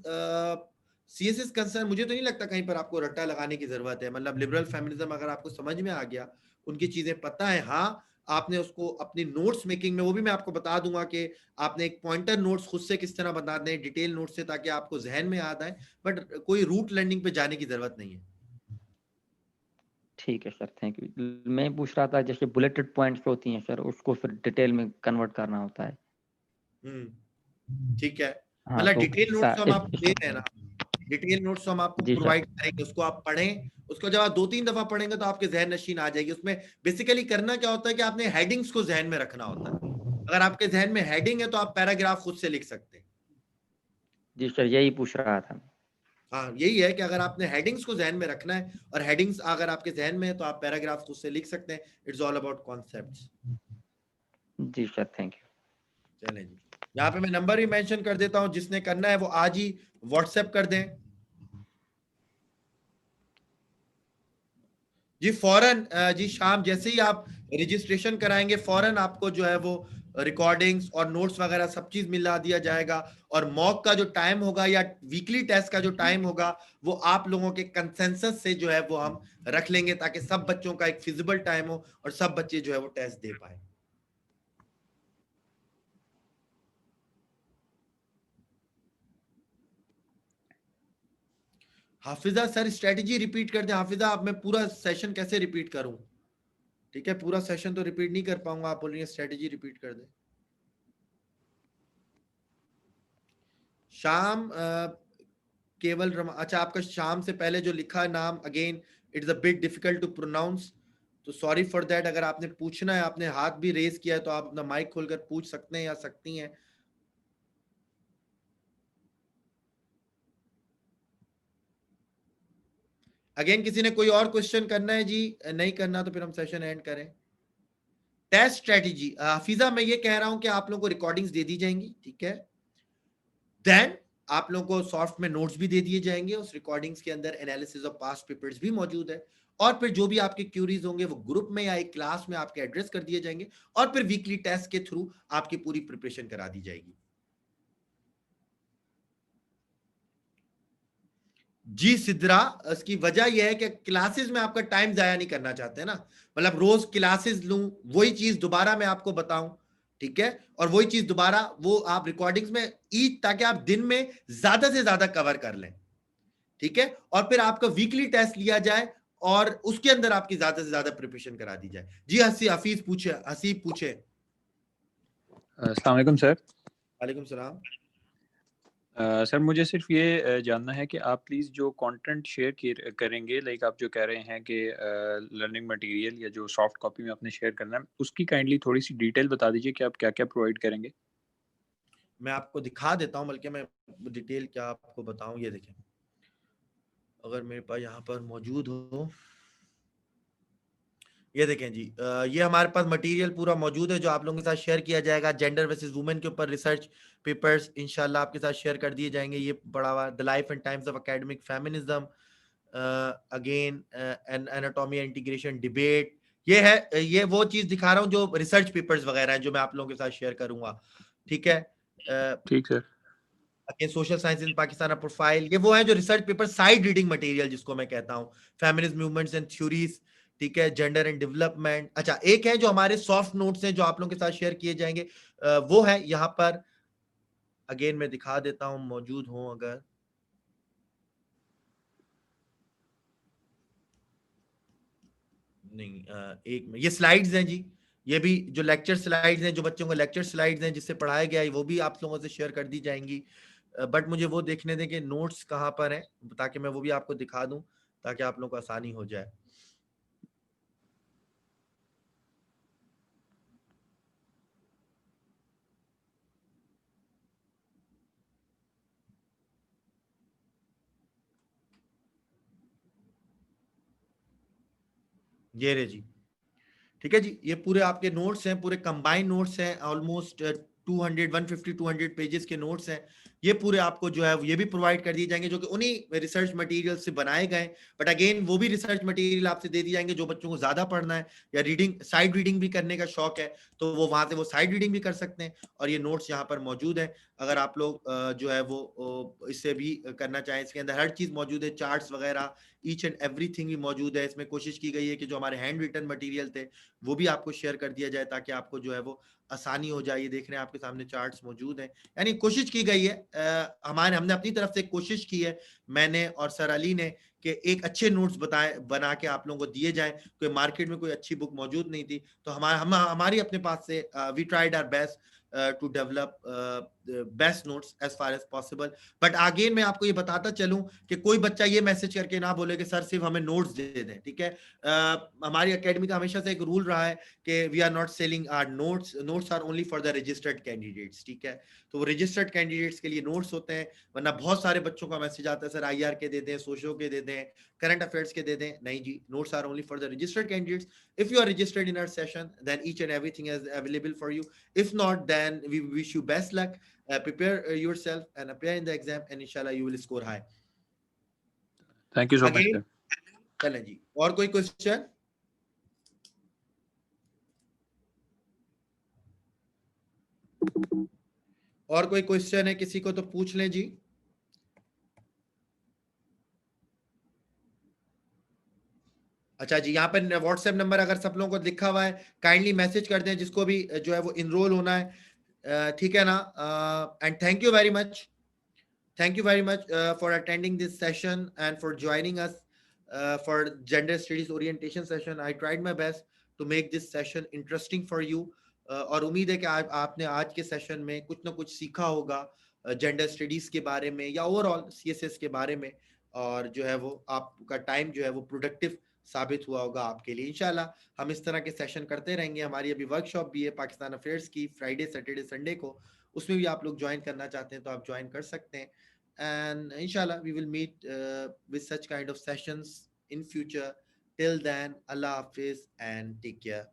CSS concern, मुझे तो नहीं लगता कहीं पर आपको रट्टा लगाने की जरूरत है। मतलब लिबरल फेमिनिज्म अगर आपको समझ में आ गया, उनकी चीजें पता है, हाँ आपने उसको अपनी नोट्स मेकिंग में, वो भी मैं आपको बता दूंगा कि आपने एक पॉइंटर नोट्स खुद से किस तरह बता दें डिटेल नोट्स से, ताकि आपको जहन में याद आए, बट कोई रूट लर्निंग पे जाने की जरूरत नहीं है। ठीक है सर, थैंक यू। मैं पूछ रहा था जैसे बुलेटेड पॉइंट्स होती हैं सर, उसको फिर डिटेल में कन्वर्ट करना होता है। ठीक है, हाँ, मतलब तो डिटेल नोट्स हम इस आपको दे रहे हैं ना, डिटेल नोट्स हम आपको जी सर। प्रोवाइड करेंगे, उसको आप पढ़ें। उसको जब आप 2-3 दफा पढ़ेंगे तो आपके जहन नशीन आ जाएगी। उसमें बेसिकली करना क्या होता है कि आपने हेडिंग्स को जहन में रखना होता है। अगर आपके जहन में हेडिंग है तो आप पैराग्राफ खुद से लिख सकते हैं। जी सर, यही पूछ रहा था। हाँ, यही है कि अगर आपने हेडिंग्स को जहन में रखना है और हेडिंग्स अगर आपके जहन में है तो आप पैराग्राफ खुद से लिख सकते हैं। It's all about concepts. जी सर, थैंक यू। चलें जी, यहाँ पे मैं नंबर भी मेंशन कर देता हूँ, जिसने करना है वो आज ही व्हाट्सएप कर दें जी। फौरन जी शाम जैसे ही आप रजिस्ट्रेशन कराएंगे, फौरन आपको जो है वो रिकॉर्डिंग्स और नोट्स वगैरह सब चीज मिला दिया जाएगा। और मॉक का जो टाइम होगा या वीकली टेस्ट का जो टाइम होगा वो आप लोगों के कंसेंसस से जो है वो हम रख लेंगे, ताकि सब बच्चों का एक फिजिबल टाइम हो और सब बच्चे जो है वो टेस्ट दे पाए। हाफिजा सर स्ट्रेटेजी रिपीट कर दें। हाफिजा, आप मैं पूरा सेशन कैसे रिपीट करूं? ठीक है, पूरा सेशन तो रिपीट नहीं कर पाऊंगा, आप बोल रही हैं स्ट्रेटेजी रिपीट कर दें। शाम केवल अच्छा, आपका शाम से पहले जो लिखा है नाम, again it's a bit difficult to pronounce, तो सॉरी फॉर दैट। अगर आपने पूछना है, आपने हाथ भी रेज किया है, तो आप अपना माइक खोलकर पूछ सकते हैं या सकती हैं। अगेन किसी ने कोई और क्वेश्चन करना है जी? नहीं करना तो फिर हम सेशन एंड करें। टेस्ट स्ट्रेटेजी, हाफिजा मैं ये कह रहा हूं कि आप लोगों को रिकॉर्डिंग्स दे दी जाएंगी, ठीक है। देन आप लोगों को सॉफ्ट में नोट्स भी दे दिए जाएंगे। उस रिकॉर्डिंग्स के अंदर एनालिसिस ऑफ पास्ट पेपर्स भी मौजूद है। और फिर जो भी आपके क्यूरीज होंगे वो ग्रुप में या एक क्लास में आपके एड्रेस कर दिए जाएंगे, और फिर वीकली टेस्ट के थ्रू आपकी पूरी प्रिपरेशन करा दी जाएगी। जी सिद्रा, इसकी वजह यह है कि क्लासेस में आपका टाइम जाया नहीं करना चाहते ना, मतलब रोज क्लासेस लूं, वही चीज दोबारा मैं आपको बताऊं, ठीक है, और वही चीज दोबारा वो आप रिकॉर्डिंग्स में ईच, ताकि आप दिन में ज्यादा से ज्यादा कवर कर लें, ठीक है, और फिर आपका वीकली टेस्ट लिया जाए और उसके अंदर आपकी ज्यादा से ज्यादा प्रिपरेशन करा दी जाए। जी हफीज पूछे, हसीब पूछे। अस्सलाम वालेकुम सर। वालेकुम सलाम। सर मुझे सिर्फ ये जानना है कि आप प्लीज़ जो कंटेंट शेयर करेंगे, लाइक आप जो कह रहे हैं कि लर्निंग मटेरियल या जो सॉफ्ट कॉपी में आपने शेयर करना है, उसकी काइंडली थोड़ी सी डिटेल बता दीजिए कि आप क्या क्या प्रोवाइड करेंगे। मैं आपको दिखा देता हूं, बल्कि मैं डिटेल क्या आपको बताऊं, ये देखें, अगर मेरे पास यहाँ पर मौजूद हो, ये देखें जी, ये हमारे पास मटेरियल पूरा मौजूद है जो आप लोगों के साथ शेयर किया जाएगा। जेंडर वर्सेस वुमेन के ऊपर रिसर्च पेपर्स इंशाल्लाह आपके साथ शेयर कर दिए जाएंगे। ये पढ़ा हुआ the life and times of academic feminism, again an anatomy integration debate. ये है, ये वो चीज दिखा रहा हूँ जो रिसर्च पेपर्स वगैरह हैं जो मैं आप लोगों के साथ शेयर करूंगा, ठीक है। ठीक सर। सोशल साइंस इन पाकिस्तान प्रोफाइल, ये वो है जो research paper side reading material जिसको मैं कहता हूँ, फेमिनिस्ट मूवमेंट्स एंड थ्योरीज, ठीक है, जेंडर एंड डेवलपमेंट। अच्छा, एक है जो हमारे सॉफ्ट नोट्स हैं जो आप लोगों के साथ शेयर किए जाएंगे, वो है यहाँ पर, अगेन मैं दिखा देता हूँ मौजूद हो अगर, नहीं एक में ये स्लाइड्स हैं जी, ये भी जो लेक्चर स्लाइड्स हैं, जो बच्चों को लेक्चर स्लाइड्स हैं जिससे पढ़ाया गया है, वो भी आप लोगों से शेयर कर दी जाएंगी। बट मुझे वो देखने दें कि नोट्स कहाँ पर हैं, ताकि मैं वो भी आपको दिखा दूं, ताकि आप लोगों को आसानी हो जाए। ये रे जी, ठीक है जी, ये पूरे आपके नोट्स हैं, पूरे कंबाइंड नोट्स हैं, ऑलमोस्ट 200 150 200 पेजेस के नोट्स हैं। ये पूरे आपको जो है ये भी प्रोवाइड कर दिए जाएंगे, जो कि उन्हीं रिसर्च मटेरियल से बनाए गए। बट अगेन वो भी रिसर्च मटेरियल आपसे दे दिए जाएंगे जो बच्चों को ज्यादा पढ़ना है या रीडिंग, साइड रीडिंग भी करने का शौक है, तो वो वहां से वो साइड रीडिंग भी कर सकते हैं। और ये नोट्स यहाँ पर मौजूद है, अगर आप लोग जो है वो इससे भी करना चाहें। इसके अंदर हर चीज मौजूद है, चार्ट्स वगैरह, ईच एंड एवरीथिंग भी मौजूद है। इसमें कोशिश की गई है कि जो हमारे हैंड रिटन मटेरियल थे वो भी आपको शेयर कर दिया जाए, ताकि आपको जो है वो आसानी हो जाए। ये देख रहे हैं आपके सामने चार्ट्स मौजूद हैं, यानी कोशिश की गई है, हमने अपनी तरफ से कोशिश की है, मैंने और सर अली ने, कि एक अच्छे नोट्स बना के आप लोगों को दिए जाएं। कोई मार्केट में कोई अच्छी बुक मौजूद नहीं थी, तो हमारी अपने पास से we tried our best to develop best notes as far as possible. But again मैं आपको ये बताता चलूं कि कोई बच्चा ये मैसेज करके ना बोले कि सर सिर्फ हमें नोट्स दे दें, ठीक है। हमारी एकेडमी का हमेशा से एक रूल रहा है कि we are not selling our notes are only for the registered candidates, ठीक है। तो वो रजिस्टर्ड कैंडिडेट्स के लिए नोट्स होते हैं, वरना बहुत सारे बच्चों का मैसेज आता है सर IR के दे दें, सोशो के दे दें, करंट अफेयर्स के दे दें। नहीं जी, notes are only for the registered candidates. If you are registered in our session then each and everything is available for you. If not, then we wish you best luck. Prepare yourself and appear in the exam, and inshallah you will score high. Thank you so much, Again, sir. चलें जी, और कोई क्वेश्चन? और कोई क्वेश्चन है किसी को तो पूछ लें जी। अच्छा जी, यहाँ पर व्हाट्सएप नंबर अगर सब लोगों को लिखा हुआ है, काइंडली मैसेज कर दें जिसको भी जो है वो इनरोल होना है, ठीक है ना। And thank you very much, thank you very much for attending this session and for joining us for gender studies orientation session. I tried my best to make this session interesting for you. और उम्मीद है कि आपने आज के सेशन में कुछ ना कुछ सीखा होगा जेंडर स्टडीज के बारे में या ओवरऑल CSS के बारे में, और जो है वो आपका टाइम जो है वो प्रोडक्टिव साबित हुआ होगा आपके लिए। इंशाल्लाह हम इस तरह के सेशन करते रहेंगे। हमारी अभी वर्कशॉप भी है पाकिस्तान अफेयर्स की, फ्राइडे सैटरडे संडे को, उसमें भी आप लोग ज्वाइन करना चाहते हैं तो आप ज्वाइन कर सकते हैं। And inshallah we will meet with such kind of sessions in future. Till then, Allah Hafiz and take care.